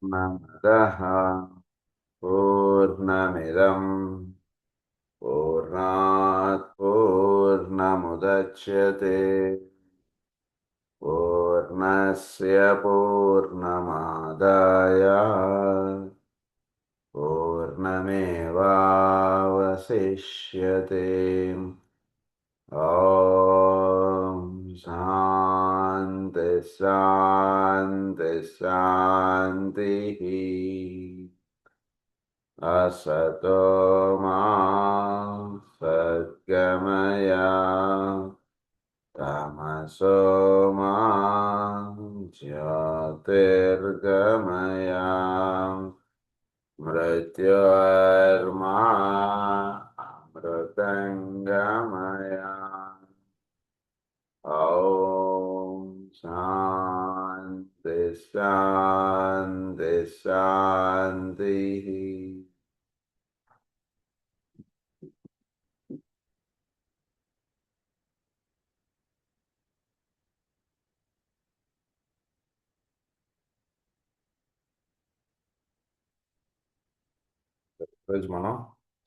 पूर्णमदः पूर्णमिदं पूर्णात् पूर्णमुदच्यते पूर्णस्य पूर्णमादाय पूर्णमेवावशिष्यते। ॐ शान्ति शान्ति शान्तिः। असतो मा सद्गमय तमसो मा ज्योतिर्गमय मृत्योर्मा अमृतङ्गमय। ॐ शान्ति शान्ति शान्तिः। ఈరోజు మనం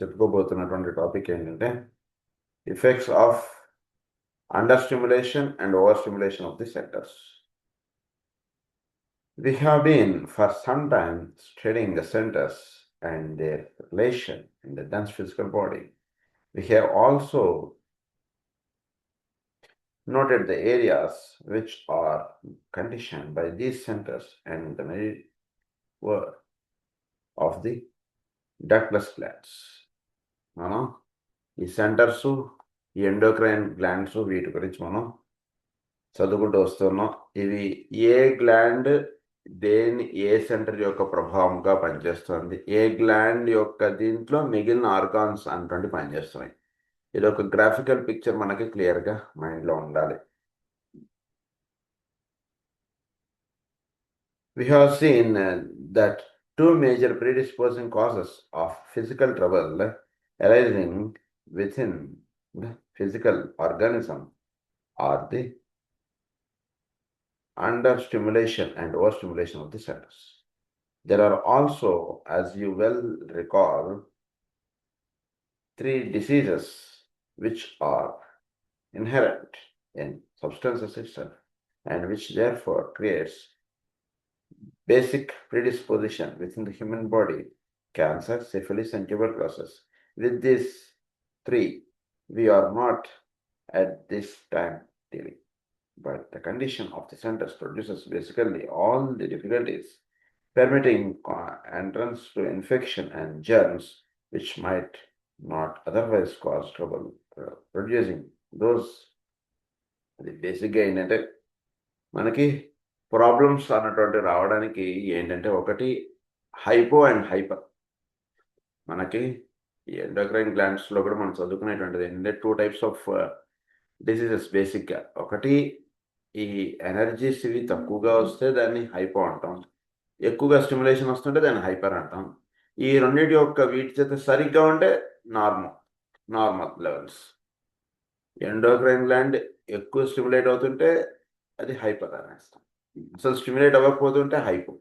చెప్పుకోబోతున్నటువంటి టాపిక్ ఏంటంటే effects of under stimulation and over stimulation of the centres. We have been for some time studying the centers and their relation in the dense physical body. We have also noted the areas which are conditioned by these centers and the network of the ductless glands. మనం ఈ centres, ఈ endocrine glands వీటి గురించి మనం చదువుకుంటూ వస్తున్నాం. ఇవి ఏ gland ఏ centre యొక్క ప్రభావంగా పనిచేస్తుంది, ఏ గ్లాండ్ యొక్క దీంట్లో మిగిలిన ఆర్గాన్స్ అటువంటి పనిచేస్తున్నాయి. ఇది ఒక గ్రాఫికల్ పిక్చర్ మనకి క్లియర్గా మైండ్లో ఉండాలి. We have seen that two major predisposing causes of physical trouble arising within the physical organism are the under stimulation and over stimulation of the centers. There are also, as you well recall, three diseases which are inherent in substances itself and which therefore creates basic predisposition within the human body: cancer, syphilis, and tuberculosis. With these three, we are not at this time dealing. But the condition of the centers produces basically all the difficulties permitting entrance to infection and germs which might not otherwise cause trouble, producing those. అది బేసిక్గా ఏంటంటే మనకి problems అన్నటువంటి రావడానికి ఏంటంటే ఒకటి hypo and hyper. మనకి ఈ ఎండోక్రైన్ గ్లాండ్స్లో కూడా మనం చదువుకునేటువంటిది ఏంటంటే టూ టైప్స్ ఆఫ్ డిసీజెస్ బేసిక్గా. ఒకటి ఈ ఎనర్జీస్ ఇవి తక్కువగా వస్తే దాన్ని హైపో అంటాం, ఎక్కువగా స్టిమ్యులేషన్ వస్తుంటే దాన్ని హైపర్ అంటాం. ఈ రెండింటి యొక్క వీటి చేత సరిగ్గా ఉంటే నార్మల్ లెవెల్స్. ఎండోక్రైన్ గ్లాండ్ ఎక్కువ స్టిమ్యులేట్ అవుతుంటే అది హైపర్ అనేస్తాం, అసలు స్టిమ్యులేట్ అవ్వకపోతుంటే హైపో.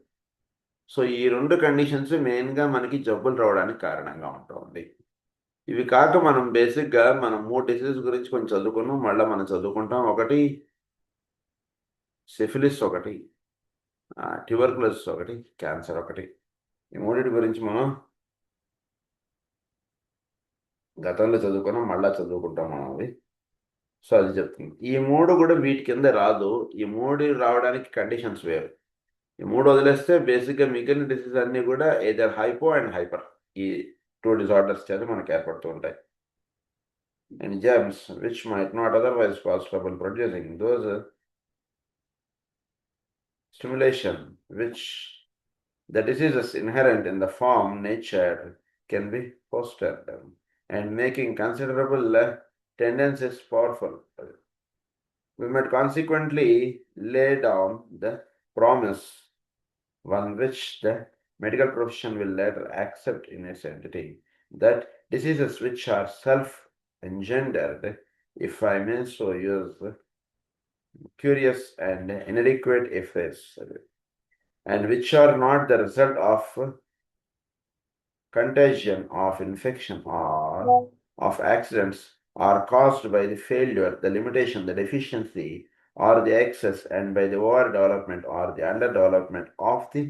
సో ఈ రెండు కండిషన్స్ మెయిన్గా మనకి జబ్బులు రావడానికి కారణంగా ఉంటుంది. ఇవి కాక మనం బేసిక్గా మనం 3 డిసీజెస్ గురించి కొంచెం చదువుకున్నాం, మళ్ళీ మనం చదువుకుంటాం. ఒకటి సిఫిలిస్, ఒకటి ట్యూబర్కులోసిస్, ఒకటి క్యాన్సర్, ఒకటి. ఈ మూడింటి గురించి మనం గతంలో చదువుకున్నాం, మళ్ళా చదువుకుంటాం మనం అవి. సో అది చెప్తుంది. ఈ మూడు కూడా వీటి కింద రాదు. ఈ మూడు రావడానికి కండిషన్స్ వేరు. ఈ మూడు వదిలేస్తే బేసిక్గా మిగిలిన డిసీజ్ అన్నీ కూడా ఏదర్ హైపో అండ్ హైపర్, ఈ 2 డిజార్డర్స్ చేత మనకు ఏర్పడుతూ ఉంటాయి. And germs which might not otherwise cause trouble producing those stimulation which the diseases inherent in the form nature can be fostered and making considerable tendencies powerful. We might consequently lay down the promise, one which the medical profession will later accept in its entity, that diseases which are self-engendered, if I may so use, curious and inadequate effects, and which are not the result of contagion, of infection, or of accidents, are caused by the failure, the limitation, the deficiency, or the excess, and by the overdevelopment or the underdevelopment of the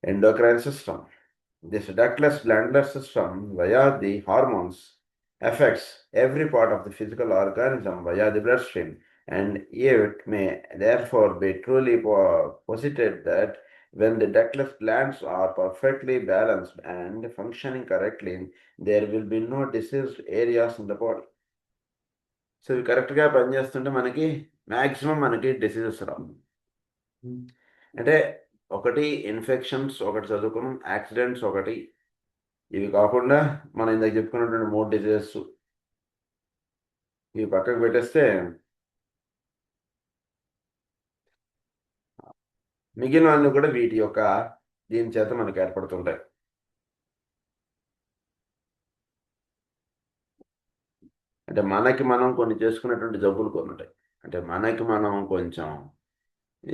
endocrine system. This ductless glandular system, via the hormones, affects every part of the physical organism via the bloodstream, and it may therefore be truly posited that when the ductless glands are perfectly balanced and functioning correctly, there will be no diseased areas in the body. So ఇవి కరెక్ట్గా పనిచేస్తుంటే మనకి maximum మనకి diseases రావు. అంటే ఒకటి infections ఒకటి చదువుకున్నాం, accidents ఒకటి, ఇవి కాకుండా మనం ఇందాక చెప్పుకున్నటువంటి 3 డిజీజెస్ ఇవి పక్కకు పెట్టేస్తే మిగిలినవన్నీ కూడా వీటి యొక్క దీని చేత మనకు ఏర్పడుతుంటాయి. అంటే మనకి మనం కొన్ని చేసుకున్నటువంటి జబ్బులు కొన్ని ఉంటాయి. అంటే మనకి మనం కొంచెం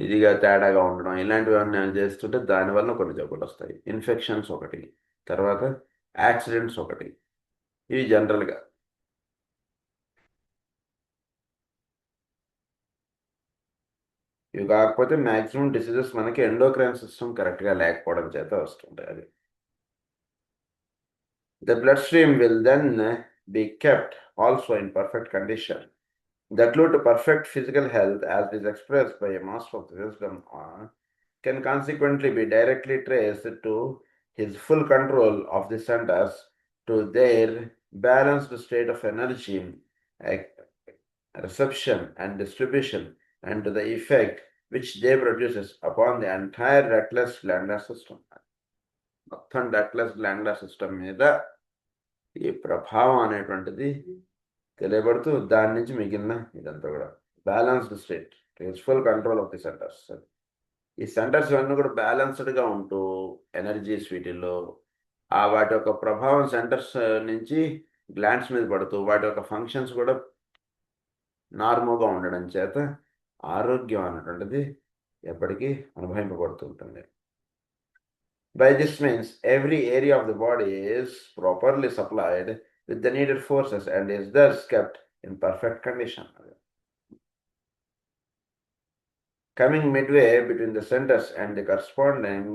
ఇదిగా తేడాగా ఉండడం ఇలాంటివన్నీ చేస్తుంటే దానివల్ల కొన్ని జబ్బులు వస్తాయి. ఇన్ఫెక్షన్స్ ఒకటి, తర్వాత యాక్సిడెంట్స్ ఒకటి, ఇవి జనరల్గా. ఇవి కాకపోతే మ్యాక్సిమం డిసీజెస్ మనకి ఎండోక్రైన్ సిస్టమ్ కరెక్ట్గా లేకపోవడం చేత వస్తుంటాయి. అది the bloodstream will then be kept also in perfect condition. The clue to perfect physical health, as is expressed by a master of the wisdom, can consequently be directly traced to his full control of the centers, to their balanced state of energy, reception and distribution, and to the effect which they produces upon the entire ductless glandular system. మొత్తం ductless glandular system మీద ఈ ప్రభావం అనేటువంటిది తెలియబడుతూ దాని నుంచి మిగిలిన ఇదంతా కూడా balanced state, full control of the centres. ఈ సెంటర్స్ ఇవన్నీ కూడా బ్యాలెన్స్డ్గా ఉంటూ ఎనర్జీస్ వీటిల్లో వాటి యొక్క ప్రభావం సెంటర్స్ నుంచి గ్లాండ్స్ మీద పడుతూ వాటి యొక్క ఫంక్షన్స్ కూడా నార్మల్గా ఉండడం చేత ఆరోగ్యం అనేటువంటిది ఎప్పటికీ అనుభవింపబడుతూ ఉంటుంది. By this means, every area of the body is properly supplied with the needed forces and is thus kept in perfect condition. Coming midway between the centers and the corresponding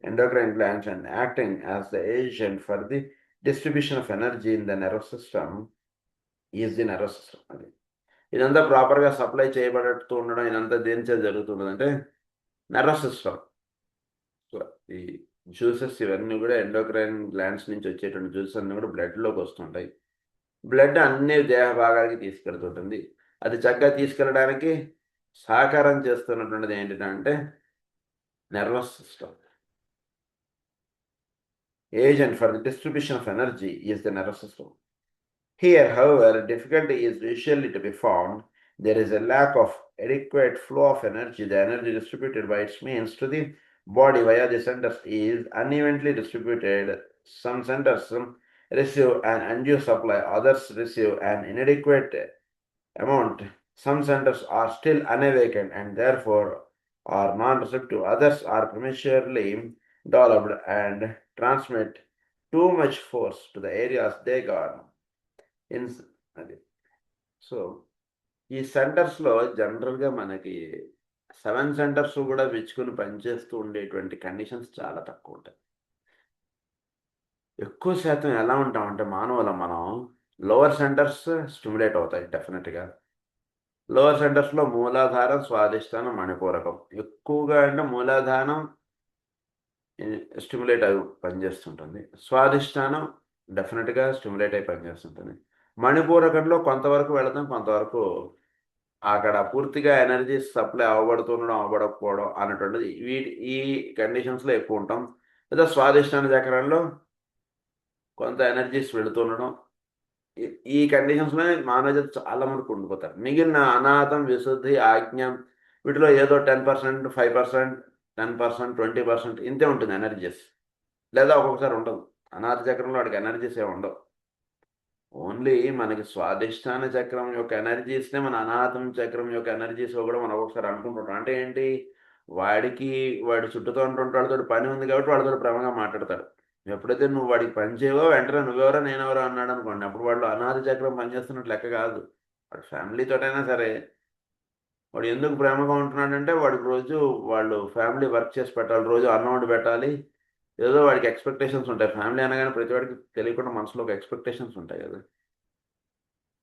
endocrine glands and acting as the agent for the distribution of energy in the nervous system is the nervous system. ఇదంతా ప్రాపర్గా supply చేయబడుతూ ఉండడం ఇదంతా దేని చేత జరుగుతుందంటే nervous system. ఈ juices ఇవన్నీ కూడా ఎండోక్రైన్ గ్లాండ్స్ నుంచి వచ్చేటువంటి జ్యూసెస్ అన్నీ కూడా బ్లడ్లోకి వస్తుంటాయి. బ్లడ్ అన్ని దేహ భాగాలకి తీసుకెళ్తుంటుంది. అది చక్కగా తీసుకెళ్ళడానికి సహకారం చేస్తున్నటువంటిది ఏంటంటే nervous system. Agent for the distribution of energy is the nervous system. Here, however, difficulty is usually to be found. There is a lack of adequate flow of energy. The energy distributed by its means to the body via the centers is unevenly distributed. Some centers receive an undue supply, others receive an inadequate amount. Some centers are still unawakened and therefore are non-receptive. Others are prematurely developed and transmit too much force to the areas they govern. అది so ఈ సెంటర్స్లో జనరల్గా మనకి 7 centres కూడా విచ్చుకుని పనిచేస్తూ ఉండేటువంటి conditions చాలా తక్కువ ఉంటాయి. ఎక్కువ శాతం ఎలా ఉంటామంటే మానవులం మనం లోవర్ సెంటర్స్ స్టిమ్యులేట్ అవుతాయి డెఫినెట్గా. లోవర్ సెంటర్స్లో మూలాధారం, స్వాధిష్టానం, మణిపూరకం ఎక్కువగా అంటే మూలాధారం స్టిమ్యులేట్ అయి పనిచేస్తుంటుంది. స్వాధిష్టానం డెఫినెట్గా స్టిమ్యులేట్ అయి పనిచేస్తుంటుంది. మణిపూరకంలో కొంతవరకు వెళతాం, కొంతవరకు అక్కడ పూర్తిగా ఎనర్జీ సప్లై అవ్వబడుతుండడం అవ్వబడకపోవడం అన్నటువంటిది ఈ కండిషన్స్లో ఎక్కువ ఉంటాం. లేదా స్వాధిష్టాన చక్రంలో కొంత ఎనర్జీస్ వెళుతుండడం, ఈ కండిషన్స్లోనే మానవ జాతి చాలా మందికి ఉండిపోతారు. మిగిలిన అనాథం, విశుద్ధి, ఆజ్ఞం వీటిలో ఏదో 10%, 5%, 10%, 20% ఇంతే ఉంటుంది ఎనర్జీస్. లేదా ఒక్కొక్కసారి ఉండదు. అనాథ చక్రంలో వాడికి ఎనర్జీస్ ఏమి ఉండవు. ఓన్లీ మనకి స్వాధిష్టాన చక్రం యొక్క ఎనర్జీస్నే మన అనాథం చక్రం యొక్క ఎనర్జీస్ కూడా మనం ఒకసారి అనుకుంటుంటాం. అంటే ఏంటి, వాడికి వాడి చుట్టూతో ఉంటుంటే వాళ్ళతో పని ఉంది కాబట్టి వాళ్ళతో ప్రేమగా మాట్లాడతాడు. ఎప్పుడైతే నువ్వు వాడికి పని చేయవో వెంటనే నువ్వెవరో నేనెవరో అన్నాడు అనుకోండి, అప్పుడు వాళ్ళు అనాది చక్రం పనిచేస్తున్నట్టు లెక్క కాదు. వాడు ఫ్యామిలీతోటైనా సరే వాడు ఎందుకు ప్రేమగా ఉంటున్నాడంటే వాడికి రోజు వాళ్ళు ఫ్యామిలీ వర్క్ చేసి పెట్టాలి, రోజు అన్నం వండి పెట్టాలి, ఏదో వాడికి ఎక్స్పెక్టేషన్స్ ఉంటాయి. ఫ్యామిలీ అనగానే ప్రతి వాడికి తెలియకుండా మనసులో ఒక ఎక్స్పెక్టేషన్స్ ఉంటాయి కదా.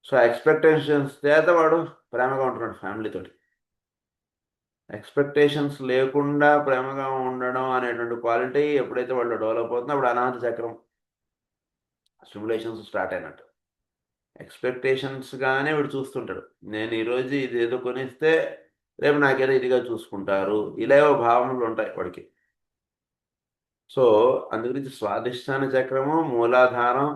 సో ఆ ఎక్స్పెక్టేషన్స్ చేత వాడు ప్రేమగా ఉంటున్నాడు ఫ్యామిలీతోటి. ఎక్స్పెక్టేషన్స్ లేకుండా ప్రేమగా ఉండడం అనేటువంటి క్వాలిటీ ఎప్పుడైతే వాళ్ళు డెవలప్ అవుతుందో అప్పుడు అనాథ చక్రం స్టిమ్యులేషన్స్ స్టార్ట్ అయినట్టు. ఎక్స్పెక్టేషన్స్గానే వీడు చూస్తుంటాడు, నేను ఈరోజు ఇది ఏదో కొనిస్తే రేపు నాకేదో ఇదిగా చూసుకుంటారు, ఇలా భావనలు ఉంటాయి వాడికి. సో అందుగురించి స్వాధిష్టాన చక్రము, మూలాధారం,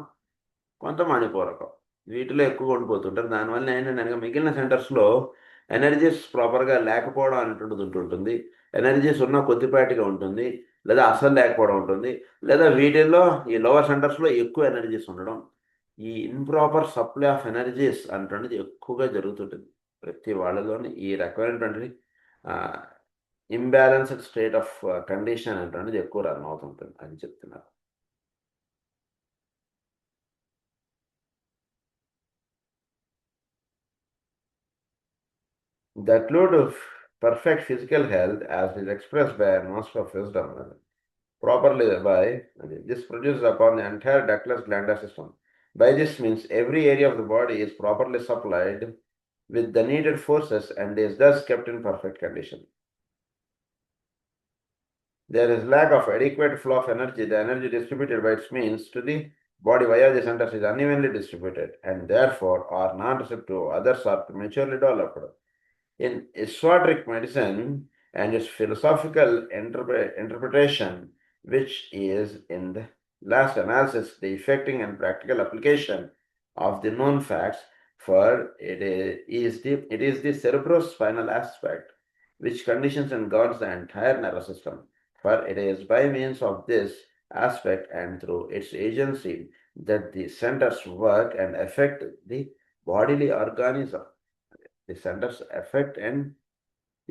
కొంత మణిపూరకం, వీటిలో ఎక్కువ ఉండిపోతుంటారు. దానివల్ల ఏంటంటే మిగిలిన సెంటర్స్లో ఎనర్జీస్ ప్రాపర్గా లేకపోవడం అనేటువంటిది ఉంటుంటుంది. ఎనర్జీస్ ఉన్న కొద్దిపాటిగా ఉంటుంది, లేదా అసలు లేకపోవడం ఉంటుంది, లేదా వీటిల్లో ఈ లోవర్ సెంటర్స్లో ఎక్కువ ఎనర్జీస్ ఉండడం. ఈ ఇంప్రాపర్ సప్లై ఆఫ్ ఎనర్జీస్ అనేటువంటిది ఎక్కువగా జరుగుతుంటుంది ప్రతి వాళ్ళలోని. ఈ రకమైనటువంటి ఇంబ్యాలెన్స్డ్ స్టేట్ ఆఫ్ కండిషన్ అనేటువంటిది ఎక్కువ రన్ అవుతుంటుంది అని చెప్తున్నారు. The clue of perfect physical health, as is expressed by a master of wisdom, properly by this produces upon the entire ductless glandular system. By this means every area of the body is properly supplied with the needed forces and is thus kept in perfect condition. There is lack of adequate flow of energy. The energy distributed by its means to the body via the centers is unevenly distributed and therefore are non-receptive. Others are prematurely developed. In esoteric medicine and its philosophical interpretation, which is in the last analysis the effecting and practical application of the known facts, for it is the cerebrospinal aspect which conditions and governs the entire nervous system. For it is by means of this aspect and through its agency that the centers work and affect the bodily organism. The centres effect and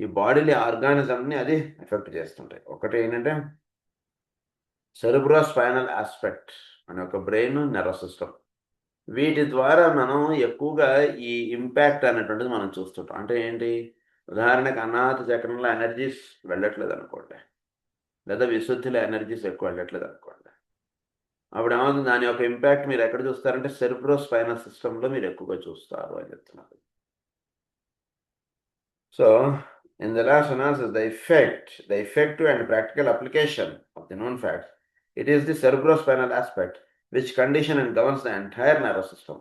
ఈ bodily ఆర్గానిజంని అది effect చేస్తుంటాయి. ఒకటి ఏంటంటే cerebrospinal aspect అనే ఒక brain, nervous system, వీటి ద్వారా మనం ఎక్కువగా ఈ ఇంపాక్ట్ అనేటువంటిది మనం చూస్తుంటాం. అంటే ఏంటి, ఉదాహరణకు అనాథ చక్రంలో ఎనర్జీస్ వెళ్ళట్లేదు అనుకోండి, లేదా విశుద్ధిలో ఎనర్జీస్ ఎక్కువ వెళ్ళట్లేదు అనుకోండి, అప్పుడు ఏమవుతుంది, దాని యొక్క ఇంపాక్ట్ మీరు ఎక్కడ చూస్తారంటే సెరిబ్రోస్పైనల్ సిస్టంలో మీరు ఎక్కువగా చూస్తారు అని చెప్తున్నారు. So, in the last analysis, the effective and practical application of the known facts, it is the cerebrospinal aspect which condition and governs the entire nervous system.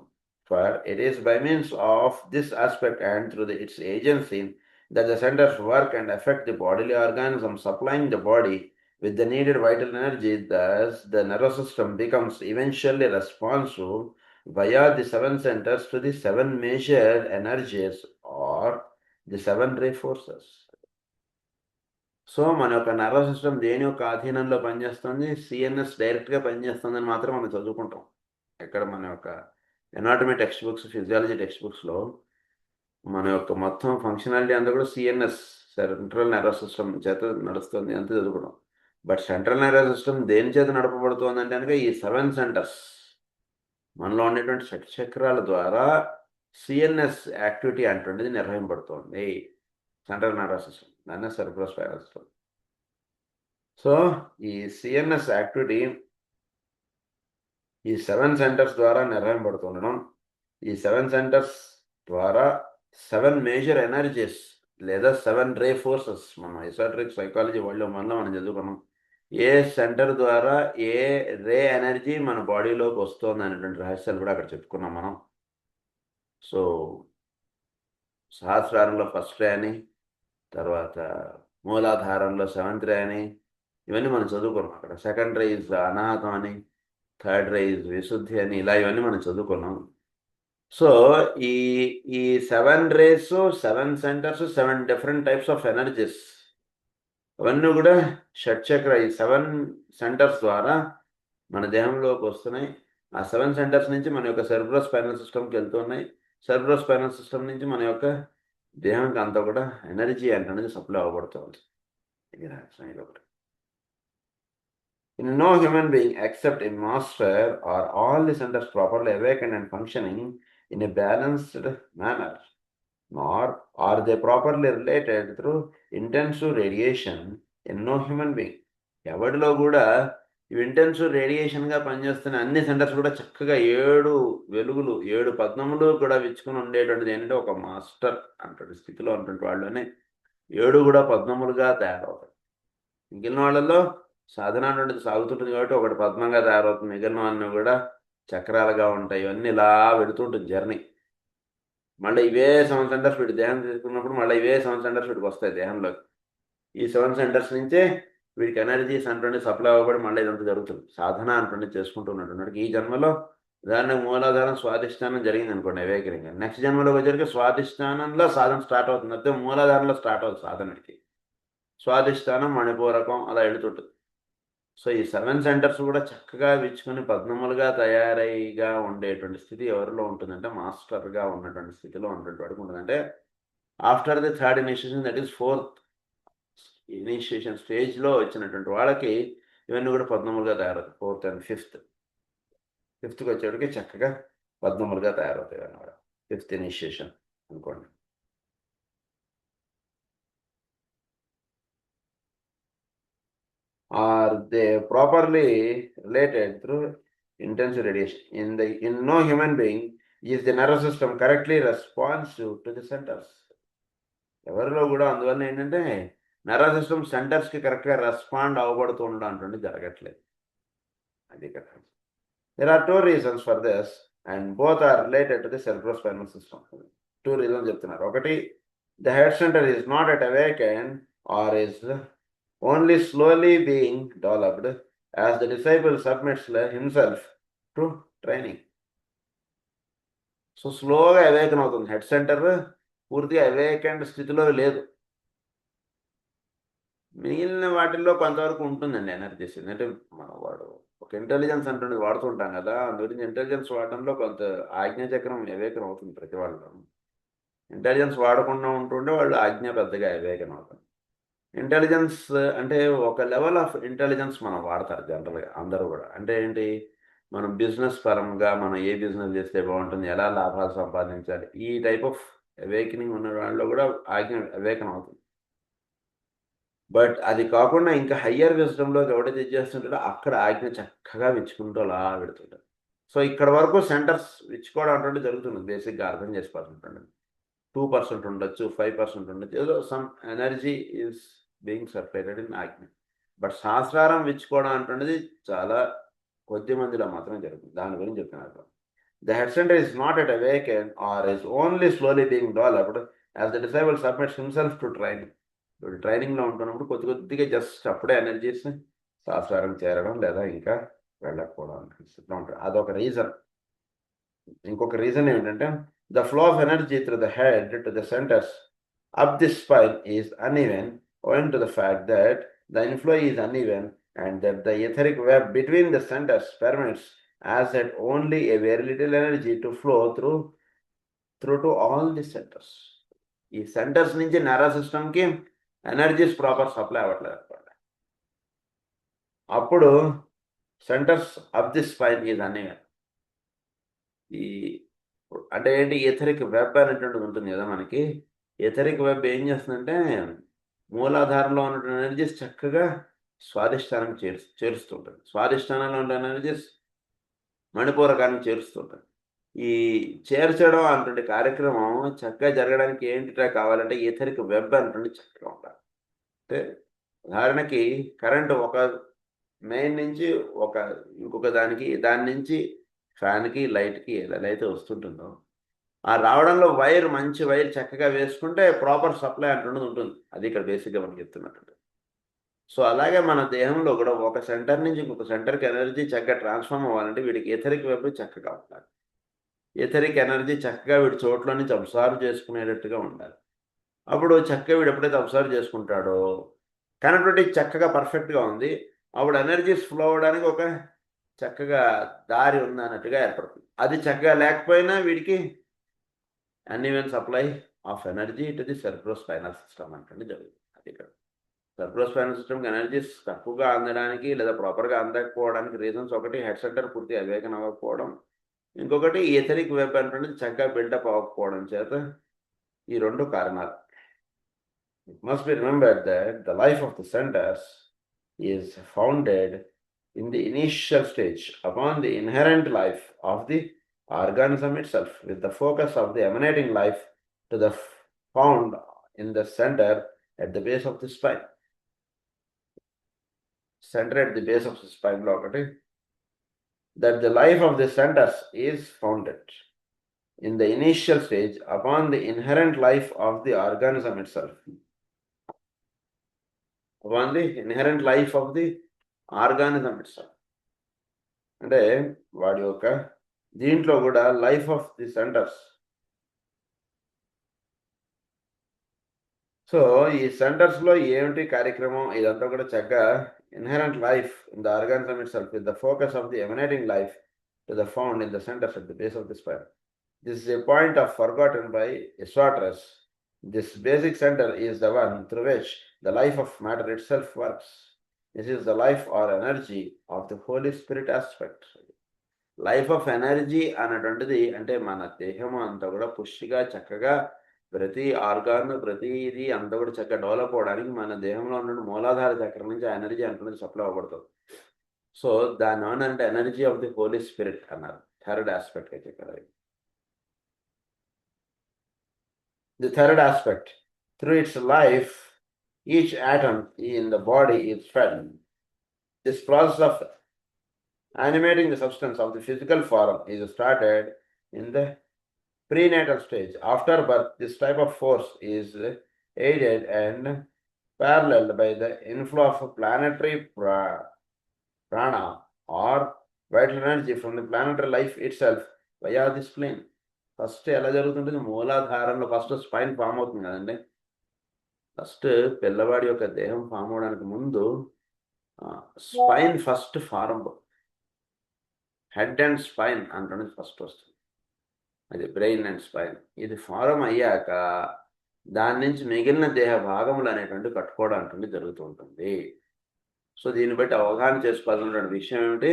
For it is by means of this aspect and through its agency that the centers work and affect the bodily organisms, supplying the body with the needed vital energy. Thus, the nervous system becomes eventually responsive via the seven centers to the seven major energies or the 7 ray forces. So మన యొక్క nervous system దేని యొక్క ఆధీనంలో పనిచేస్తుంది, CNS డైరెక్ట్గా పనిచేస్తుందని మాత్రం మనం చదువుకుంటాం. ఎక్కడ మన యొక్క anatomy text books, physiology text బుక్స్లో మన యొక్క మొత్తం ఫంక్షనాలిటీ అంతా కూడా సిఎన్ఎస్, సెంట్రల్ నర్వస్ సిస్టమ్ చేత నడుస్తుంది అంతే చదువుకుంటాం. బట్ సెంట్రల్ నర్వస్ సిస్టమ్ దేని చేత నడపబడుతుంది అంటే కనుక ఈ 7 సెంటర్స్, మనలో ఉండేటువంటి షట్చక్రాల ద్వారా సిఎన్ఎస్ యాక్టివిటీ అంటుండేది నిర్వహింపబడుతుంది. సెంట్రల్ నర్వస్ సిస్టమ్, దాన్ని సెరిబ్రోస్పైనల్ సిస్టమ్. సో ఈ సిఎన్ఎస్ యాక్టివిటీ ఈ 7 సెంటర్స్ ద్వారా నిర్వహింపబడుతుండడం, ఈ 7 సెంటర్స్ ద్వారా 7 మేజర్ ఎనర్జీస్ లేదా 7 రే ఫోర్సెస్, మనం ఎసోటరిక్ సైకాలజీ వరల్డ్లో మనం చదువుకున్నాం. ఏ సెంటర్ ద్వారా ఏ రే ఎనర్జీ మన బాడీలోకి వస్తుంది అనేటువంటి రహస్యాలు కూడా అక్కడ చెప్పుకున్నాం మనం. సో సహస్రారంలో ఫస్ట్ రే అని, తర్వాత మూలాధారంలో 7th రే అని, ఇవన్నీ మనం చదువుకున్నాం. అక్కడ సెకండ్ రే ఇస్ అనాహతం అని, థర్డ్ రే ఇస్ విశుద్ధి అని, ఇలా ఇవన్నీ మనం చదువుకున్నాం. సో ఈ 7 rays, 7 centres, 7 different types of energies, అవన్నీ కూడా షట్చక్ర ఈ 7 సెంటర్స్ ద్వారా మన దేహంలోకి వస్తున్నాయి. ఆ 7 సెంటర్స్ నుంచి మన యొక్క సెరిబ్రోస్పైనల్ సిస్టమ్కి వెళ్తున్నాయి. సెరిబ్రోస్పైనల్ సిస్టమ్ నుంచి మన యొక్క దేహానికి అంతా కూడా ఎనర్జీ అనేది సప్లై అవ్వబడుతుంది. మీరు రాసిన ఒకటి. In no human being except a master are all the centers properly awakened and functioning in a balanced manner, nor are they properly related through intensive radiation in no human being. ఎవరిలో కూడా ఇవి intensive రేడియేషన్గా పనిచేస్తున్న అన్ని centres కూడా చక్కగా 7 వెలుగులు 7 పద్మములు కూడా విచ్చుకుని ఉండేటువంటిది ఏంటంటే ఒక మాస్టర్ అంటువంటి స్థితిలో ఉన్నటువంటి వాళ్ళని 7 కూడా పద్మములుగా తయారవుతాయి. మిగిలిన వాళ్ళలో సాధన అనేది సాగుతుంటుంది కాబట్టి ఒకటి పద్మంగా తయారవుతుంది, మిగిలినవన్నీ కూడా చక్రాలుగా ఉంటాయి. ఇవన్నీ ఇలా వెళుతుంటుంది జర్నీ. మళ్ళీ ఇవే 7 సెంటర్స్ వీటి దేహం తీసుకున్నప్పుడు మళ్ళీ ఇవే 7 సెంటర్స్ వీటికి వస్తాయి దేహంలోకి. ఈ 7 సెంటర్స్ నుంచే వీడికి ఎనర్జీస్ అంటే సప్లై అవ్వబడి మళ్ళీ ఇదంతా జరుగుతుంది. సాధన అంటే చేసుకుంటున్నట్టు ఈ జన్మలో ఉదాహరణకు మూలాధారం స్వాధిష్టానం జరిగింది అనుకోండి అవేకరింగ్. నెక్స్ట్ జన్మలోకి వచ్చరికి స్వాధిష్టానంలో సాధన స్టార్ట్ అవుతుంది, అయితే మూలాధారంలో స్టార్ట్ అవుతుంది సాధనకి. స్వాధిష్టానం మణిపూరకం అలా వెళుతుంటుంది. సో ఈ 7 సెంటర్స్ కూడా చక్కగా విచ్చుకుని పద్మములుగా తయారైగా ఉండేటువంటి స్థితి ఎవరిలో ఉంటుందంటే మాస్టర్గా ఉన్నటువంటి స్థితిలో ఉన్నటువంటి వాడికి ఉంటుందంటే after the third initiation, that is 4th initiation స్టేజ్లో వచ్చినటువంటి వాళ్ళకి ఇవన్నీ కూడా పద్మములుగా తయారవుతాయి. 4th and 5th. 5th వచ్చేటికి చక్కగా పద్మములుగా తయారవుతాయి అన్నమాట. 5th ఇనిషియేషన్ అనుకోండి. Are they properly related through intensive radiation? In no human being is the nervous system correctly responsive to the centers. ఎవరిలో కూడా అందువల్ల ఏంటంటే నర్వస్ సిస్టమ్ సెంటర్స్కి కరెక్ట్గా రెస్పాండ్ అవ్వబడుతూ ఉండడం అంటే జరగట్లేదు. అది కదా. There are 2 reasons for this and both are related to the cerebrospinal system. 2 reasons చెప్తున్నారు. ఒకటి, the head center is not at awakened or is only slowly being developed as the disciple submits himself to training. So స్లోగా awaken అవుతుంది. Head center పూర్తిగా awakened స్థితిలో లేదు. మిగిలిన వాటిల్లో కొంతవరకు ఉంటుందండి ఎనర్జీస్. అంటే వాడు ఒక ఇంటెలిజెన్స్ అంటుంది వాడుతుంటాం కదా, అందు గురించి ఇంటెలిజెన్స్ వాడడంలో కొంత ఆజ్ఞాచక్రం అవేకన్ అవుతుంది ప్రతి వాళ్ళు. ఇంటెలిజెన్స్ వాడకుండా ఉంటుంటే వాళ్ళు ఆజ్ఞ పెద్దగా అవేకన్ అవుతుంది. ఇంటెలిజెన్స్ అంటే ఒక లెవెల్ ఆఫ్ ఇంటెలిజెన్స్ మనం వాడతారు జనరల్గా అందరూ కూడా. అంటే ఏంటి, మనం బిజినెస్ పరంగా మనం ఏ బిజినెస్ చేస్తే బాగుంటుంది, ఎలా లాభాలు సంపాదించాలి, ఈ టైప్ ఆఫ్ అవేకనింగ్ ఉన్న వాళ్ళలో కూడా ఆజ్ఞ అవేకన్ అవుతుంది. బట్ అది కాకుండా ఇంకా హయ్యర్ విజ్డమ్లోకి ఎవడైతే చేస్తుంటాడో అక్కడ ఆజ్ఞ చక్కగా విచ్చుకుంటూ అలా పెడుతుంటారు. సో ఇక్కడ వరకు సెంటర్స్ విచ్చుకోవడం అంటే జరుగుతుంది. బేసిక్గా అర్థం చేసుకోవాల్సి 2% ఉండొచ్చు, 5% ఉండొచ్చు, ఏదో some energy is being circulated in ఆజ్ఞ. బట్ సహస్రారం విచ్చుకోవడం అంటున్నది చాలా కొద్ది మందిలో మాత్రమే జరుగుతుంది. దాని గురించి చెప్తున్నారు. The head centre is not yet awaken or is only slowly being developed as the disciple submits himself to training. ఇప్పుడు ట్రైనింగ్లో ఉంటున్నప్పుడు కొద్దిగా జస్ట్ అప్పుడే ఎనర్జీస్ సహస్రారం చేరడం లేదా ఇంకా వెళ్ళకపోవడం అనిపిస్తూ ఉంటుంది. అదొక రీజన్. ఇంకొక రీజన్ ఏంటంటే the flow of energy through the head to the centers up the spine is uneven owing to the fact that the inflow is uneven and that the etheric web between the centers permits as that only a very little energy to flow through to all the centers. ఈ centres నుంచి nervous సిస్టమ్కి energies proper supply అవ్వట్లేదు అనమాట. అప్పుడు centres up the spine is uneven. ఈ అంటే ఏంటి, etheric web అనేటువంటిది ఉంటుంది కదా మనకి. ఎథరిక్ వెబ్ ఏం చేస్తుందంటే మూలాధారంలో ఉన్నటువంటి ఎనర్జీస్ చక్కగా స్వాధిష్టానం చేరుస్తుంటుంది. స్వాధిష్టానంలో ఉన్న ఎనర్జీస్ మణిపూరకాన్ని చేరుస్తుంటుంది. ఈ చేర్చడం అటువంటి కార్యక్రమం చక్కగా జరగడానికి ఏంటిటా కావాలంటే ఎథరిక్ వెబ్ అనేటువంటి చక్కగా ఉండాలి. అంటే ఉదాహరణకి కరెంటు ఒక మెయిన్ నుంచి ఇంకొక దాని నుంచి ఫ్యాన్కి లైట్కి ఎలా అయితే వస్తుంటుందో ఆ రావడంలో మంచి వైర్ చక్కగా వేసుకుంటే ప్రాపర్ సప్లై అంటున్నది ఉంటుంది. అది ఇక్కడ బేసిక్గా మనం చెప్తున్నట్టు. సో అలాగే మన దేహంలో కూడా ఒక సెంటర్ నుంచి ఇంకొక సెంటర్కి ఎనర్జీ చక్కగా ట్రాన్స్ఫార్మ్ అవ్వాలంటే వీడికి ఎథరిక్ వెబ్ చక్కగా ఉండాలి. ఎథరిక్ ఎనర్జీ చక్కగా వీడి చోట్ల నుంచి అబ్జర్వ్ చేసుకునేటట్టుగా ఉండాలి. అప్పుడు చక్కగా వీడు ఎప్పుడైతే అబ్జర్వ్ చేసుకుంటాడో కనెక్టివిటీ చక్కగా పర్ఫెక్ట్గా ఉంది, అప్పుడు ఎనర్జీస్ ఫ్లో అవ్వడానికి ఒక చక్కగా దారి ఉంది అన్నట్టుగా ఏర్పడుతుంది. అది చక్కగా లేకపోయినా వీడికి uneven supply of energy to the cerebrospinal system అంటే జరుగుతుంది. అది ఇక్కడ సర్బ్రోస్పైనల్ సిస్టమ్కి ఎనర్జీస్ తక్కువగా అందడానికి లేదా ప్రాపర్గా అందకపోవడానికి రీజన్స్ ఒకటి హెడ్ సెంటర్ పూర్తి అవేకన్ అవ్వకపోవడం, ఇంకొకటి ఎథరిక్ వెబ్ అనేది చక్కగా బిల్డప్ అవ్వకపోవడం చేత ఈ రెండు కారణాలు. It must be remembered that the life of the centres is founded in the initial stage upon the inherent life of the organism itself, with the focus of the emanating life to the found in the center at the base of the spine. Center at the base of the spine block, that the life of the centers is founded in the initial stage upon the inherent life of the organism itself. Upon the inherent life of the organism itself. అంటే వాడి యొక్క దీంట్లో కూడా life of the centres. So ఈ సెంటర్స్లో ఏమిటి కార్యక్రమం ఇదంతా కూడా చక్కగా inherent life in the organism itself with the focus of the emanating life to the found in the centres at the base of the spine. This is a point of forgotten by esoterists. This basic centre is the one through which the life of matter itself works. This is the life are energy of the Holy Spirit aspect. Life of energy అన్నటువంటిది అంటే మన దేహం అంతా కూడా పుష్టిగా చక్కగా ప్రతి organ ప్రతిది అంతా కూడా చక్కగా డెవలప్ అవడానికి మన దేహంలో ఉన్న మూలాధార చక్రం నుంచి ఆ ఎనర్జీ అంటున్నది సప్లై అవ్వబడుతుంది. సో దాని అంటే energy of the Holy Spirit అన్నారు. థర్డ్ ఆస్పెక్ట్ అయితే కదా. The third aspect, through its life each atom in the body is fed. This process of animating the substance of the physical form is started in the prenatal stage. After birth, this type of force is aided and paralleled by the inflow of planetary prana or vital energy from the planetary life itself via the spleen. First ఎలా జరుగుతుంటుంది? మూలాధారంలో first spine form అవుతుంది కదండి. First పిల్లవాడి యొక్క దేహం form అవడానికి ముందు spine first form. Head and spine అంటున్నది ఫస్ట్ వస్తుంది. అది బ్రెయిన్ అండ్ స్పైన్. ఇది ఫారం అయ్యాక దాని నుంచి మిగిలిన దేహ భాగములు అనేటువంటి కట్టుకోవడం అంటుంది జరుగుతూ ఉంటుంది. సో దీన్ని బట్టి అవగాహన చేసుకోవాల్సినటువంటి విషయం ఏమిటి?